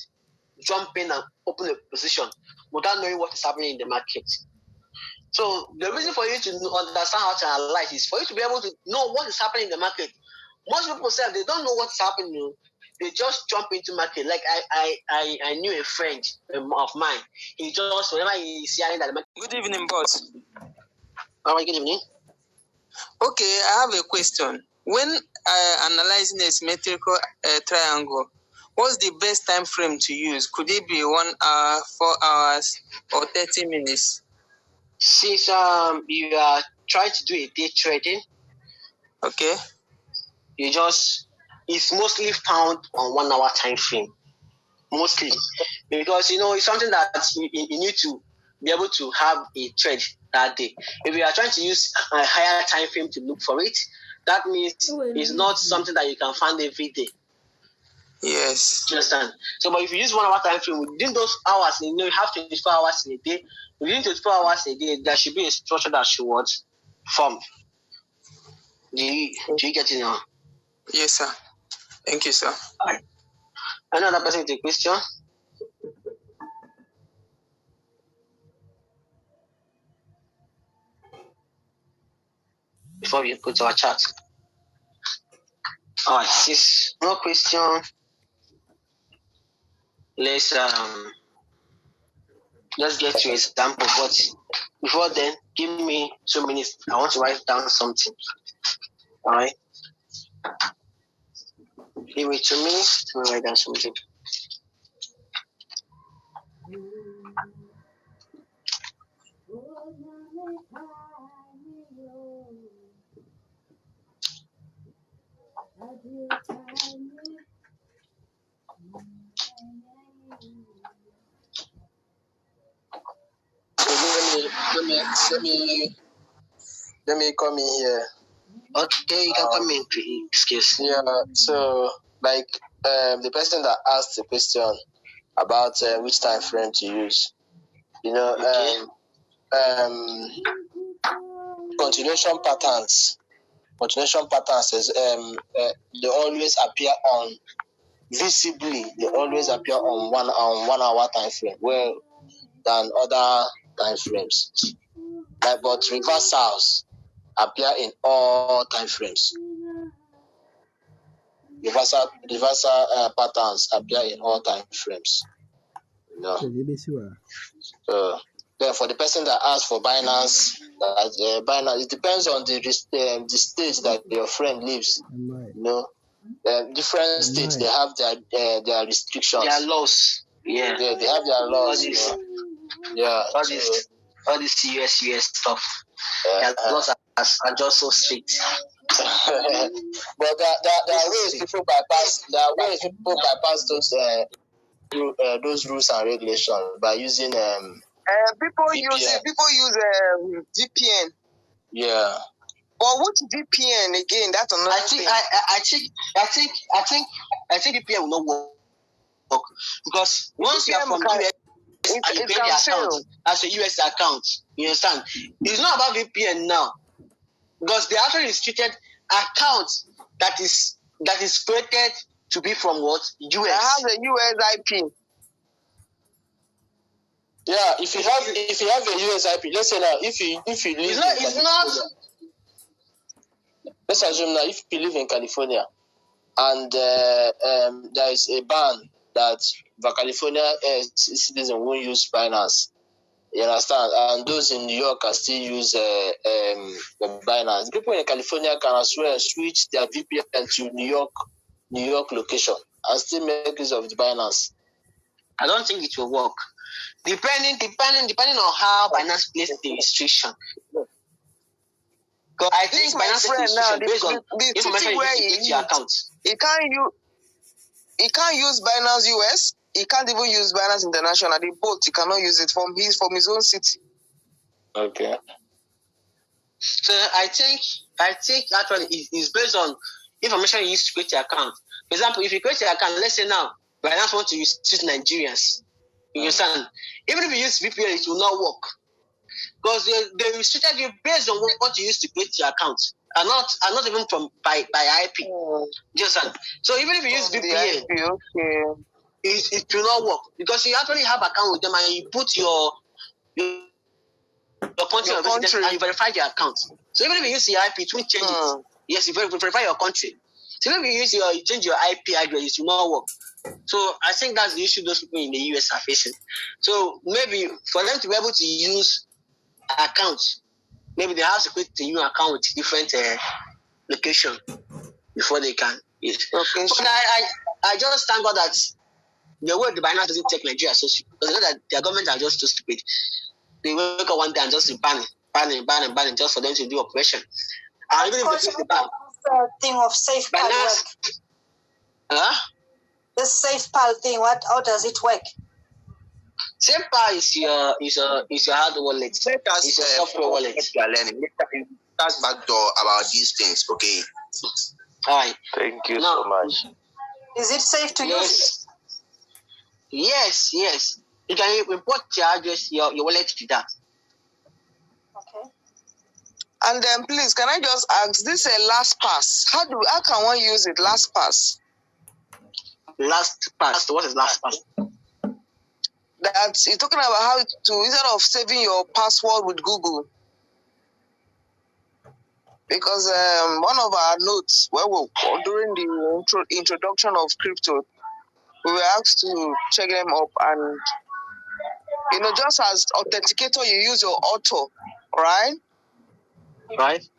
jump in and open a position without knowing what is happening in the market. So the reason for you to understand how to analyze is for you to be able to know what is happening in the market. Most people say they don't know what's happening. They just jump into market. Like I knew a friend of mine. He just whenever he's hearing that the market. Good evening, boss. All right, good evening. Okay, I have a question. When analyzing a symmetrical triangle, what's the best time frame to use? Could it be 1 hour, 4 hours, or 30 minutes? Since you are trying to do a day trading, okay, it's mostly found on 1 hour time frame, mostly because it's something that you need to be able to have a trade that day. If you are trying to use a higher time frame to look for it, that means it's not something that you can find every day. Yes. You understand? So, but if you use 1 hour time frame within those hours, you have 24 hours in a day. Within 24 hours a day, there should be a structure that should form. Do you get it now? Yes, sir. Thank you, sir. All right. Another person with a question? Before we go to our chat. All right, since no question, let's get to example. But before then, give me 2 minutes. I want to write down something. All right. Give me 2 minutes to write down something. Let me come in here. Okay, you can come in, excuse. Yeah, so like the person that asked the question about which time frame to use, continuation patterns is they always appear on visibly. They always appear on 1 hour time frame, well than other time frames. But reversals appear in all time frames. Reversal patterns appear in all time frames. So then for the person that asked for Binance, it depends on the state that your friend lives. Different states they have their restrictions. Their laws. Yeah. They have their laws. All this US stuff. Their laws are just so strict. But there are ways people bypass. There are ways people bypass those rules and regulations by using people VPN. use VPN. Yeah. But which VPN again? That's another thing. I think VPN will not work because once you are from US and you pay the account as a US account, you understand? It's not about VPN now because they actually restricted accounts that is created to be from what? US. It has a US IP. Yeah, if you have a US IP, let's say now if you live let's assume now if you live in California and there is a ban that the California citizen won't use Binance. You understand? And those in New York can still use Binance. People in California can as well switch their VPN to New York location and still make use of the Binance. I don't think it will work. Depending on how Binance places the restriction. Because I think Binance places the restriction based on the information you get to your account. He can't use Binance US. He can't even use Binance International. They both he cannot use it from his own city. Okay. So I think actually it's based on information you use to create your account. For example, if you create your account, let's say now Binance want to use Nigerians. You understand? Even if you use VPN, it will not work. Because they restricted you based on what you use to create your account. And not even from by IP. Do you understand? So even if you use VPN, it will not work because you actually have account with them and you put your country of residence and you verify your account. So even if you use your IP, it won't change it. Yes, you verify your country. So even if you change your IP address, it will not work. So I think that's the issue those people in the US are facing. So maybe for them to be able to use accounts, maybe they have to create a new account with different location before they can use. Okay. But I just thank God that the way the Binance doesn't take Nigeria so stupid because they know that their government are just too stupid. They wake up one day and just banning just for them to do operation. And even if they fix the ban, thing of safe Binance. The SafePal thing, how does it work? SafePal is your hard wallet. It's your software wallet. That's backdoor about these things, okay? All right. Thank you so much. Is it safe to use? Yes. You can import your address, your wallet to that. Okay. And then please, can I just ask, this is a LastPass. How can one use it? LastPass. LastPass. What is LastPass? That you're talking about how to, instead of saving your password with Google. Because one of our notes, during the introduction of crypto, we were asked to check them up, and just as authenticator, you use your auto, right? Right.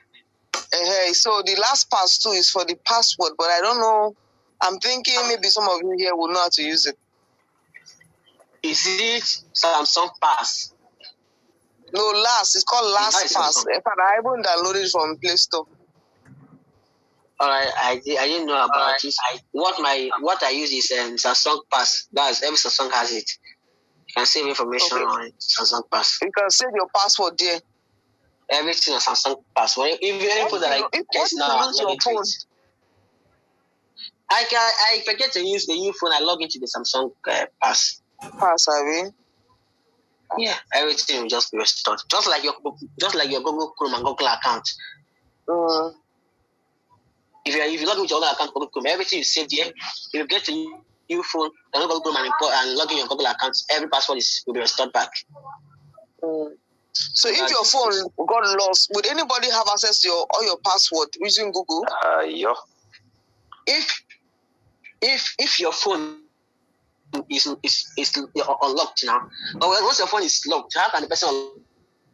So the LastPass too is for the password, but I don't know. I'm thinking maybe some of you here will know how to use it. Is it Samsung Pass? No, it's called LastPass. I even downloaded it from Play Store. All right, I didn't know about it. What I use is Samsung Pass. That's every Samsung has it. You can save information on Samsung Pass. You can save your password there. Everything on Samsung Pass. If you anything that I get now, I log into it. I forget to use the new phone. I log into the Samsung Pass. I mean. Yeah, everything will just be restored. Just like your Google Chrome and Google account. If you log into your Google account, Google Chrome, everything you saved here, if you get a new phone, you Google Chrome and log in your Google account, every password will be restored back. So if your phone got lost, would anybody have access to all your password using Google? Yeah. If your phone is unlocked now, or once your phone is locked, how can the person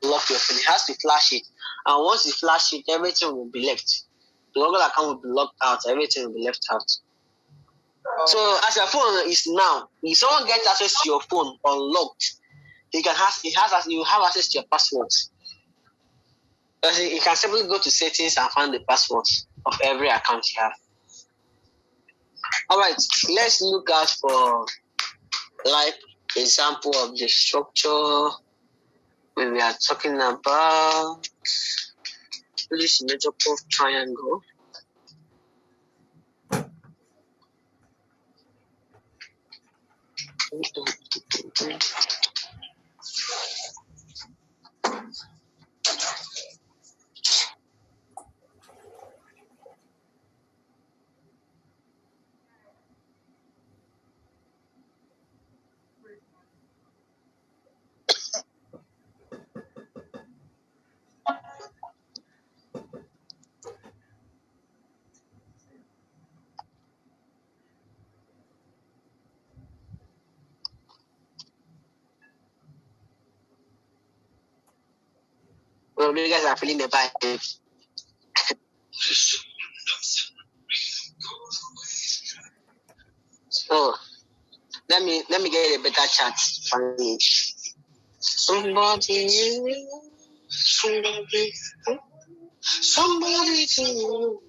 unlock your phone? He has to flash it, and once he flash it, everything will be left. The Google account will be locked out. Everything will be left out. So as your phone is now, if someone gets access to your phone unlocked, you have access to your passwords. You can simply go to settings and find the passwords of every account you have. All right, let's look out for example of the structure when we are talking about Bullish Symmetrical triangle. Well, you guys are feeling the vibe. So let me get a better chat from you. Somebody to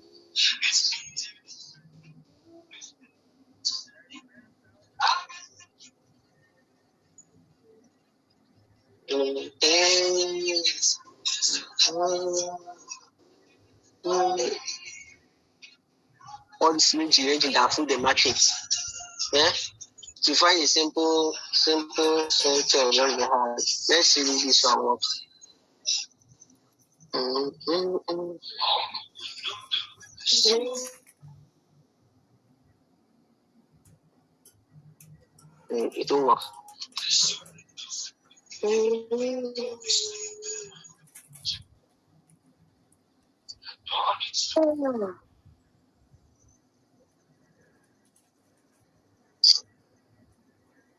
all this ranging that through the matrix. Yeah? To find a simple solution along the hard. Let's see if this one works. it will work.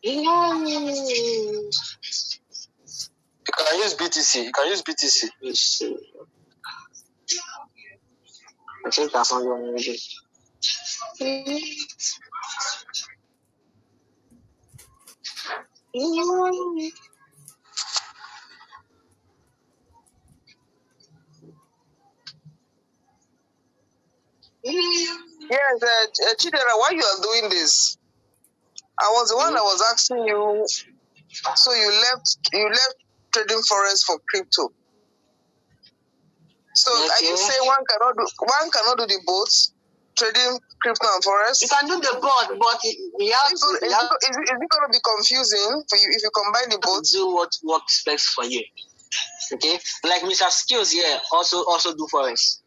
You can use BTC. You can use BTC. I think that's on your maybe. Yes, Chidera, why you are doing this? I was the one that was asking you. So you left trading forex for crypto. So are you saying one cannot do the both, trading crypto and forex? You can do the both, but is it going to be confusing for you if you combine the both? Do what works best for you. Okay, like Mr. Skills here also do forex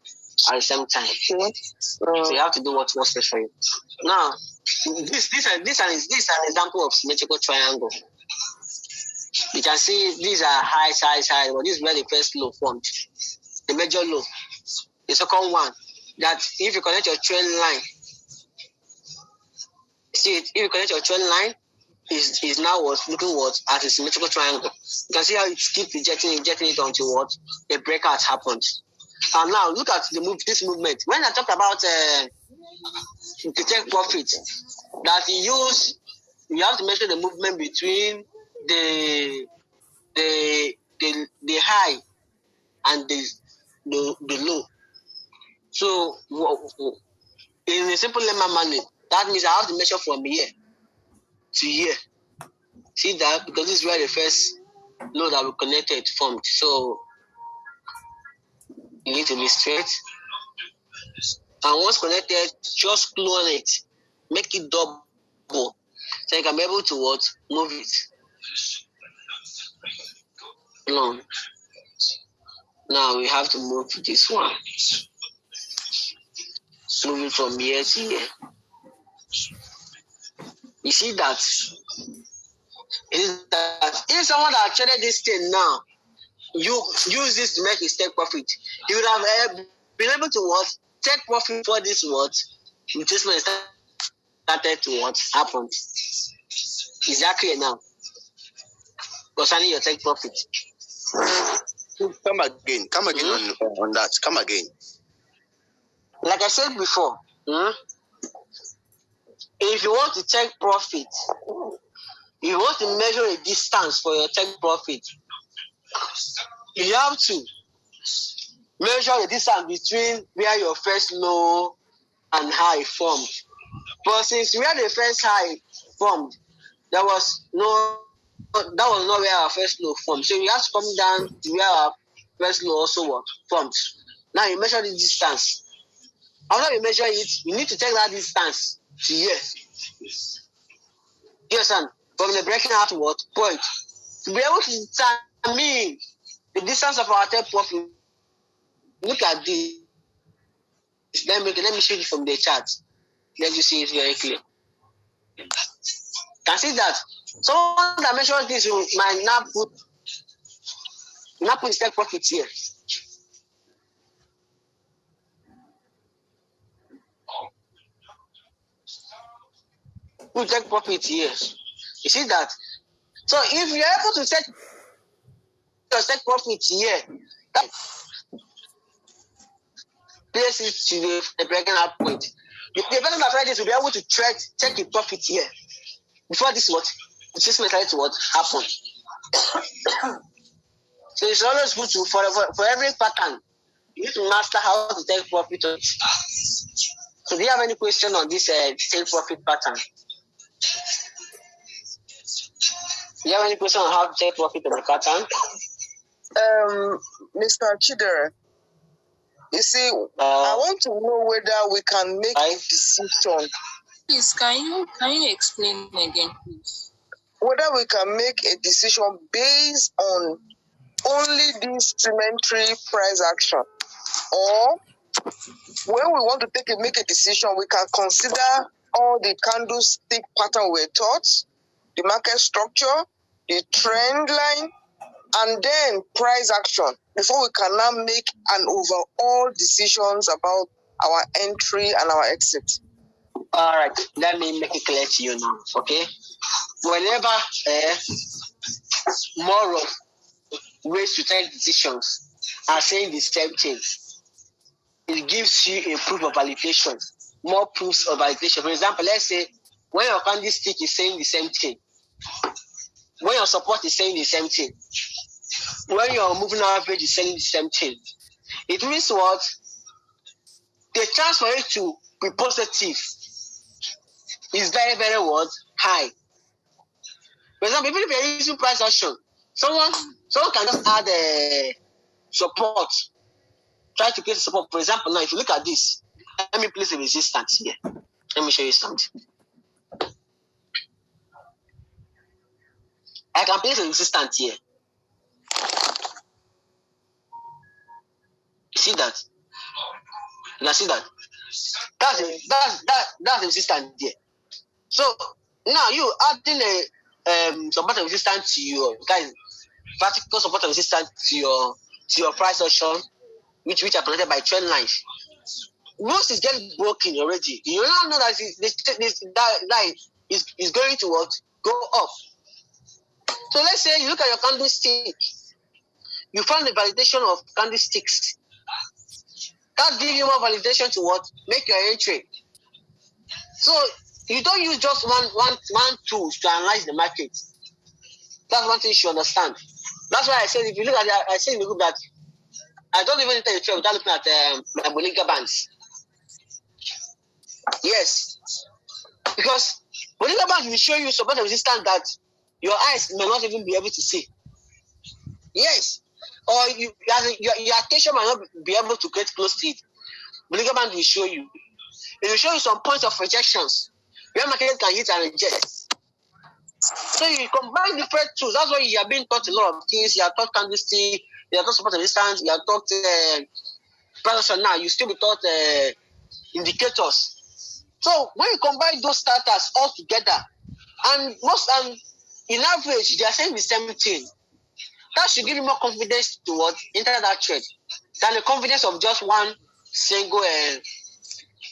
at the same time. Okay. So you have to do what works best for you. Now, this is an example of symmetrical triangle. You can see these are high, but this is where the first low formed, the major low. The second one, that if you connect your trend line, see it. If you connect your trend line, is now looking at a symmetrical triangle. You can see how it keeps injecting it until what a breakout happened. And now look at this movement. When I talked about to take profit, that you have to measure the movement between the high and the low. So in a simple lemma manner, that means I have to measure from here to here. See that? Because this is where the first low that we connected formed. So you need to be straight. And once connected, just clone it. Make it double. So you can be able to move it. No. Now we have to move this one. Move it from here to here. You see that? If someone that traded this thing now, you use this to make his take profit, you would have been able to take profit for this this man started to happen. Is that clear now? Concerning your take profit. Come again on that. Come again. Like I said before, if you want to take profit, you want to measure a distance for your take profit, you have to measure the distance between where your first low and high formed. But since where the first high formed, that was not where our first low formed. So you have to come down to where our first low also formed. Now you measure the distance. After you measure it, you need to take that distance to here. You understand? From the breaking out point. To be able to determine the distance of our take profit, look at this. Let me show you from the chart. Let you see it very clear. Can see that someone that measures this might not put his take profit here. Put take profit here. You see that? So if you're able to set your take profit here, that place it to the breaking out point. The person that tried this will be able to take a profit here before this this started to happen. So it's always good to for every pattern, you need to master how to take profit on it. So do you have any question on this take profit pattern? Do you have any question on how to take profit on the pattern? Mr. Chidera, you see, I want to know whether we can make a decision. Please, can you explain again, please? Whether we can make a decision based on only this symmetry price action, or when we want to make a decision, we can consider all the candlestick pattern we taught, the market structure, the trend line, and then price action before we can now make an overall decisions about our entry and our exit. All right, let me make it clear to you now, okay? Whenever more ways to take decisions are saying the same thing, it gives you a proof of validation, more proofs of validation. For example, let's say when your candlestick is saying the same thing, when your support is saying the same thing, when your moving average is saying the same thing, it means what? The chance for it to be positive is very, very what? High. For example, even if you're using price action, someone can just add a support, try to place a support. For example, now if you look at this, let me place a resistance here. Let me show you something. I can place a resistance here. You see that? You can see that. That's a resistance there. So now you adding a support and resistance to your guys, vertical support and resistance to your price action, which are connected by trend lines. Most is getting broken already. You now know that that line is going to what? Go up. So let's say you look at your candlestick, you find the validation of candlesticks. That gives you more validation to what? Make your entry. So you don't use just one tool to analyze the market. That's one thing you should understand. That's why I said, if you look at it, I said in the group that I don't even enter the trade without looking at my Bollinger Bands. Yes. Because Bollinger Bands will show you support and resistance that your eyes may not even be able to see. Yes. Or your attention might not be able to get close to it. Bollinger Band will show you. It will show you some points of rejections where market can hit and reject. So you combine different tools. That's why you are being taught a lot of things. You are taught candlestick, you are taught support and resistance, you are taught price action now. You still be taught indicators. So when you combine those starters all together, and in average they are saying the same thing, that should give you more confidence to what enter that trade than the confidence of just one single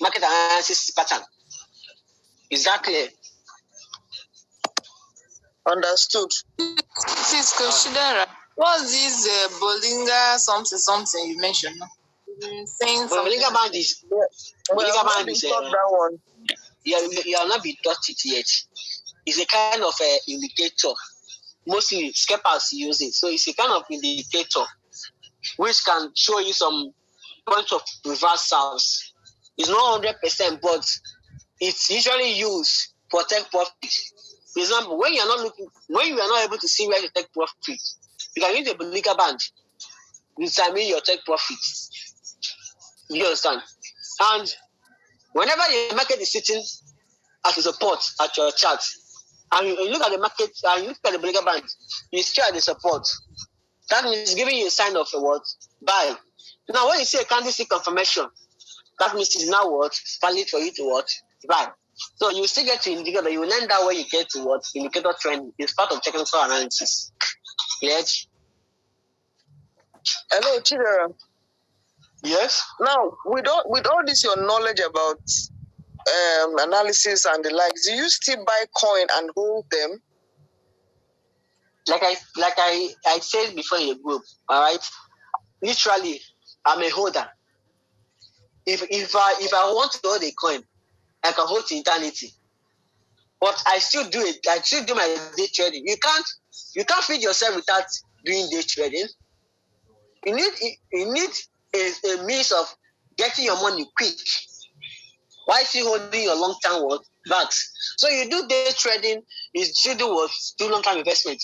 market analysis pattern. Is that clear? Understood. Please consider what's this Bollinger something you mentioned? Saying Bollinger Band is that one. You have not been taught it yet. It's a kind of indicator. Mostly scalpers use it. So it's a kind of indicator which can show you some points of reversals. It's not 100%, but it's usually used for take profit. For example, when you are not able to see where to take profit, you can use the Bollinger Band to determine your take profit. You understand? And whenever the market is sitting at a support at your chart, and you look at the market and you look at the Bollinger Band, you stare at the support. That means it's giving you a sign of a what? Buy. Now, when you see a candlestick confirmation, that means it's now what? Valid for you to what? Buy. So you still get to indicator. You will learn that way you get to what? Indicator trend. It's part of technical analysis. Yes. Hello, Chidera. Yes. Now, with all this your knowledge about analysis and the likes, do you still buy coin and hold them? Like I said before in the group, all right. Literally, I'm a holder. If I want to hold a coin, I can hold to eternity. But I still do it. I still do my day trading. You can't feed yourself without doing day trading. You need a means of getting your money quick. Why still holding your long-term bags? So you do day trading, you still do long-term investment.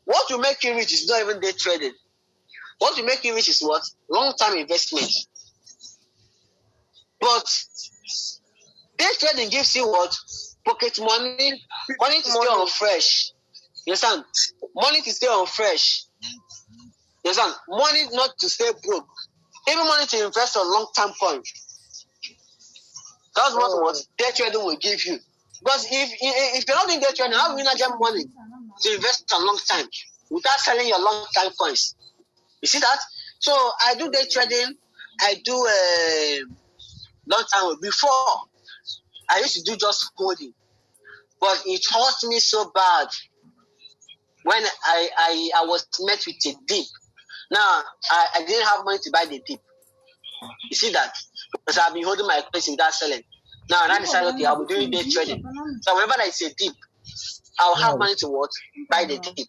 What will make you rich is not even day trading. What will make you rich is what? Long-term investment. But day trading gives you what? Pocket money. Money to stay on fresh. You understand? Money to stay on fresh. You understand? Money not to stay broke. Even money to invest on long-term coin. That's what day trading will give you. Because if you're not doing day trading, how will you not get money to invest a long time without selling your long time coins? You see that? So I do day trading. I do long time. Before I used to do just holding, but it hurt me so bad when I was met with a dip. Now I didn't have money to buy the dip. You see that? Because I've been holding my coins without selling. Now I decided, okay, I'll be doing day trading. So whenever there is a dip, I'll have money to what? Buy the dip.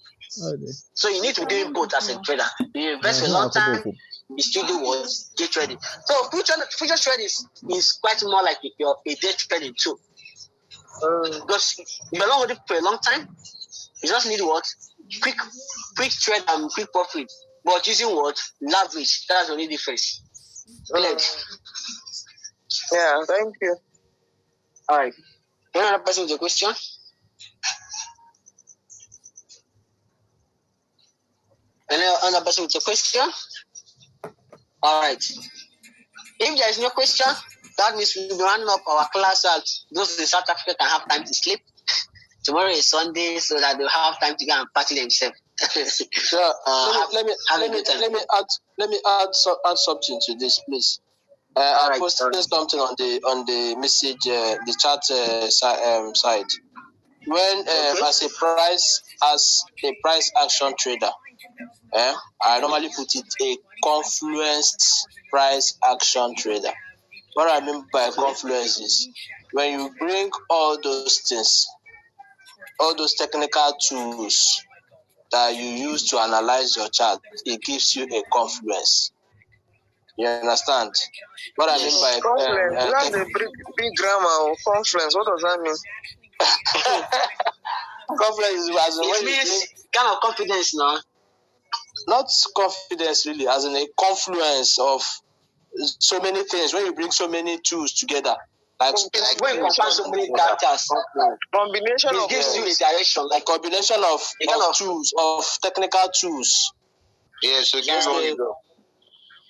So you need to do both as a trader. You invest a long time, you still do what? Day trading. So future trading is quite more like a day trading too. Because if you're not holding for a long time, you just need what? Quick trade and quick profit. But using what? Leverage. That's the only difference. Yeah, thank you. All right. Another person with a question? Another person with a question? All right. If there is no question, that means we'll be running up our class at those in South Africa can have time to sleep. Tomorrow is Sunday, so that they'll have time to go and party themselves. Sure. Let me add something to this, please. I posted something on the message, the chat side. When as a price action trader, I normally put it a confluence price action trader. What I mean by confluence is when you bring all those things, all those technical tools that you use to analyze your chart, it gives you a confluence. You understand? What I mean by confluence? That's a big grammar or confluence. What does that mean? Confidence is as in it means kind of confidence now. Not confidence really, as in a confluence of so many things. When you bring so many tools together, like when you combine so many characters, combination it gives you a direction, like combination of tools, of technical tools. Yes, so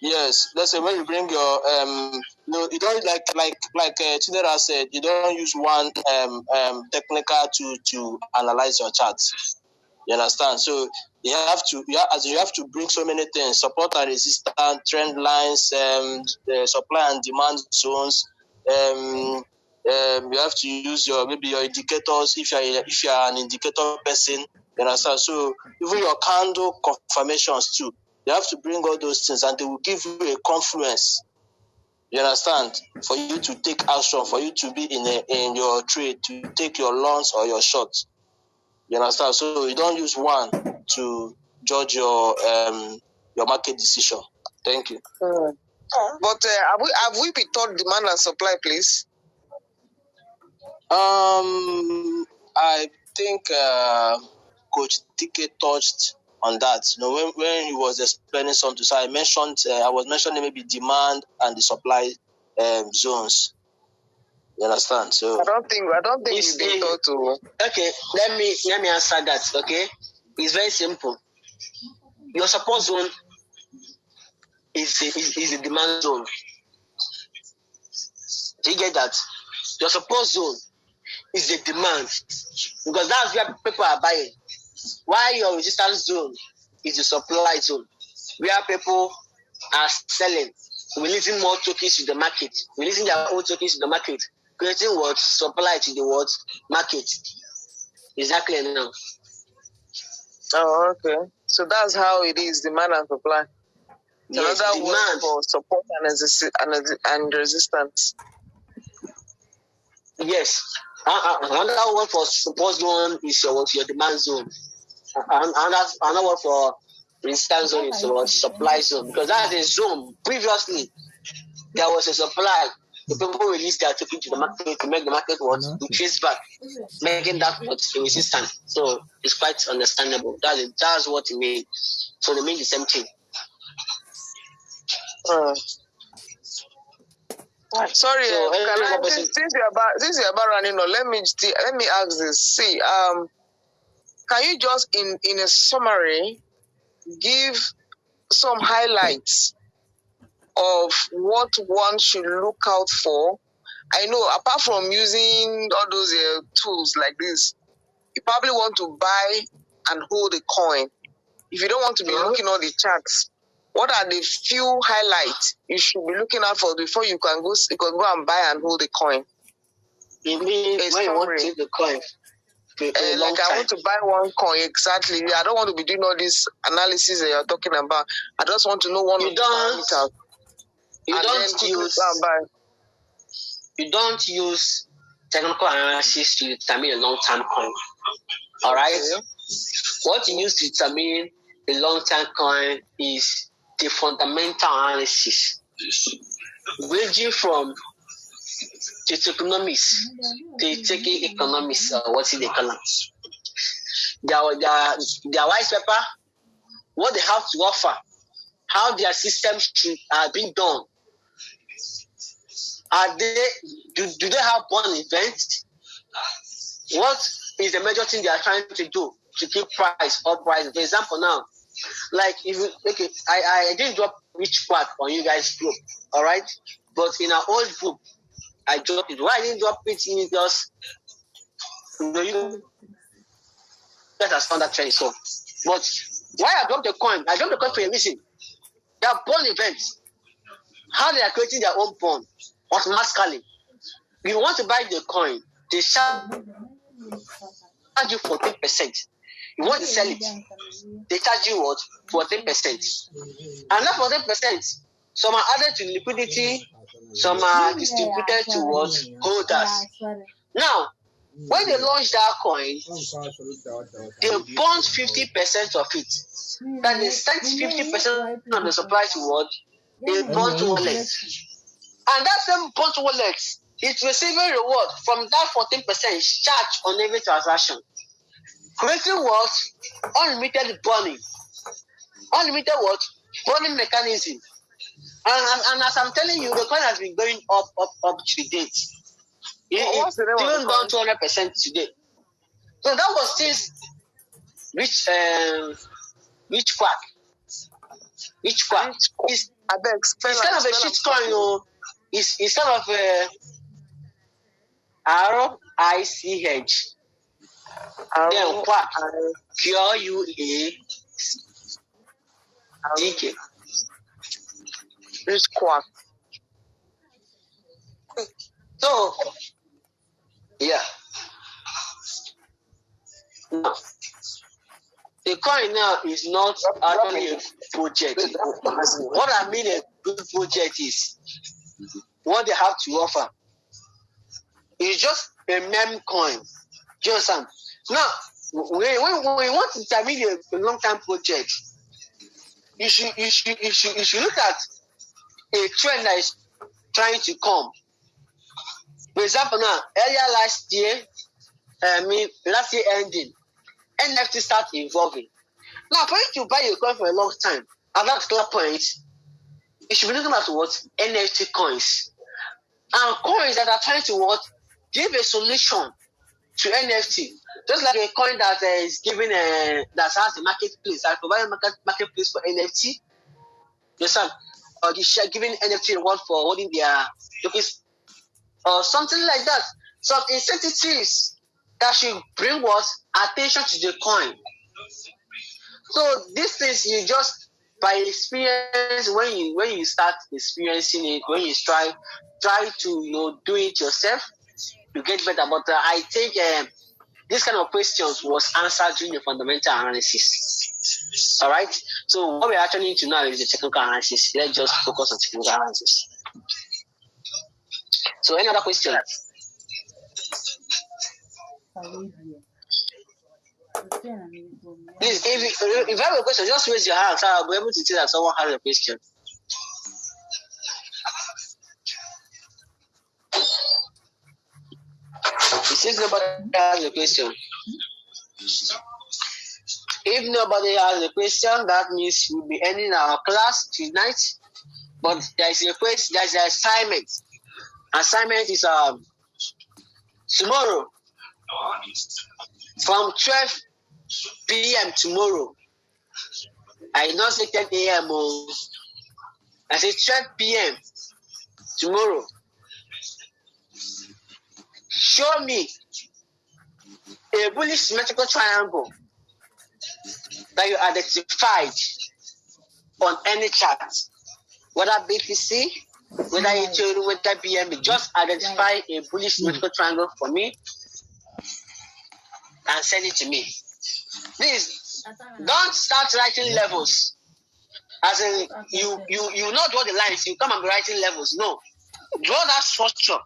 yes. Let's say when you bring your you don't like Chinera said, you don't use one technical tool to analyze your charts. You understand? So you have to bring so many things: support and resistance, trend lines, the supply and demand zones. You have to use your indicators if you are an indicator person. You understand? So even your candle confirmations too. You have to bring all those things, and they will give you a confluence. You understand? For you to take action, for you to be in your trade, to take your longs or your shorts. You understand? So you don't use one to judge your market decision. Thank you. But have we been taught demand and supply, please? I think Coach TK touched on that. You know, when he was explaining something, so I was mentioning maybe demand and the supply zones. You understand? So I don't think we've been taught to. Okay, let me answer that. Okay, it's very simple. Your support zone is the demand zone. Do you get that? Your support zone is the demand, because that's where people are buying. While your resistance zone is the supply zone, where people are selling, releasing more tokens to the market, releasing their own tokens to the market, creating what? Supply to the what? Market. Exactly now. Oh, okay. So that's how it is, demand and supply. Yes, another demand word for support and resistance. Yes. Another word for support zone is your demand zone. Another word for resistance zone is your supply zone, because that's a zone. Previously, there was a supply. The people released their token to the market to make the market what? To chase back, making that what? Resistant. So it's quite understandable. That's what it means. So they mean the same thing. Sorry, so, since you're about running on, let me ask this. See, can you just in a summary give some highlights of what one should look out for I know apart from using all those tools like this, you probably want to buy and hold a coin. If you don't want to be looking at the charts, what are the few highlights you should be looking out for before you can go and buy and hold a coin? You mean when you want to hold the coin? Like I want to buy one coin exactly. I don't want to be doing all this analysis that you're talking about. I just want to know one of the parameters. You don't use technical analysis to determine a long-term coin. All right. Okay. What you use to determine a long-term coin is the fundamental analysis, ranging from the economics, the taking economics, what is the economics? Their white paper, what they have to offer, how their systems are being done. Do they have one event? What is the major thing they are trying to do to keep price upright? For example, now, like if you I didn't drop which part on you guys' group, all right? But in our old group, I dropped it. Why I didn't drop it in because you guys have found that trend. So, but why I dropped the coin? I dropped the coin for a reason. They are bond events. How they are creating their own bond automatically. You want to buy the coin, they charge you 14%. You want to sell it, they charge you what? 14%. And that 14%, some are added to liquidity, some are distributed to what? Holders. Now, when they launch that coin, they bond 50% of it. Then they send 50% of the supply to what? A bond wallet. And that same bond wallet is receiving reward from that 14% charge on every transaction. Creating what? Unlimited burning. Unlimited what? Burning mechanism. And as I'm telling you, the coin has been going up to date. It's even down 200% today. So that was this which quack. Which quack? It's kind of a shit coin, though. It's kind of a R-I-C-H. Then quack. Q-U-A-D-K. It's quack. So, yeah. Now, the coin now is not actually a project. What I mean a good project is what they have to offer. It's just a meme coin. Do you understand? Now, when we want to determine a long-term project, you should look at a trend that is trying to come. For example, now, earlier last year ending, NFT start evolving. Now, for you to buy a coin for a long time, at that particular point, you should be looking at what? NFT coins. And coins that are trying to what? Give a solution to NFT. Just like a coin that is giving that has a marketplace, that provides a marketplace for NFT. Yes, sir. Or the share giving NFT reward for holding their tokens, or something like that. Some incentives that should bring what? Attention to the coin. So these things you just by experience when you start experiencing it, when you try to do it yourself, you get better. But I think this kind of questions was answered during the fundamental analysis. All right. So what we actually need to know is the technical analysis. Let's just focus on technical analysis. So any other questions? Please, if you have a question, just raise your hand so I'll be able to see that someone has a question. If nobody has a question, if nobody has a question, that means we'll be ending our class tonight. But there is a question, there is an assignment. Assignment is tomorrow from 12 p.m. tomorrow. I did not say 10 a.m. I say 12 p.m. tomorrow. show me a bullish symmetrical triangle that you identified on any chart, whether BTC, whether HOD, whether BMB. Just identify a bullish symmetrical triangle for me and send it to me. Please don't start writing levels. As in, you not draw the lines, you come and be writing levels. No, draw that structure,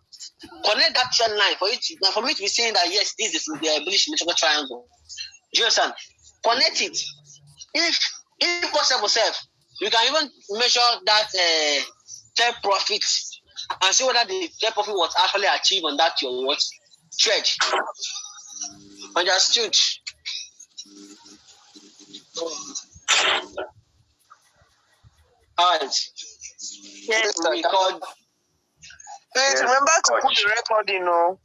connect that trend line for me to be saying that yes, this is the bullish symmetrical triangle. Do you understand? Connect it. If possible, you can even measure that take profit and see whether the take profit was actually achieved on that your what trade. Understood? Alright. Yes, record. Please remember to put the recording on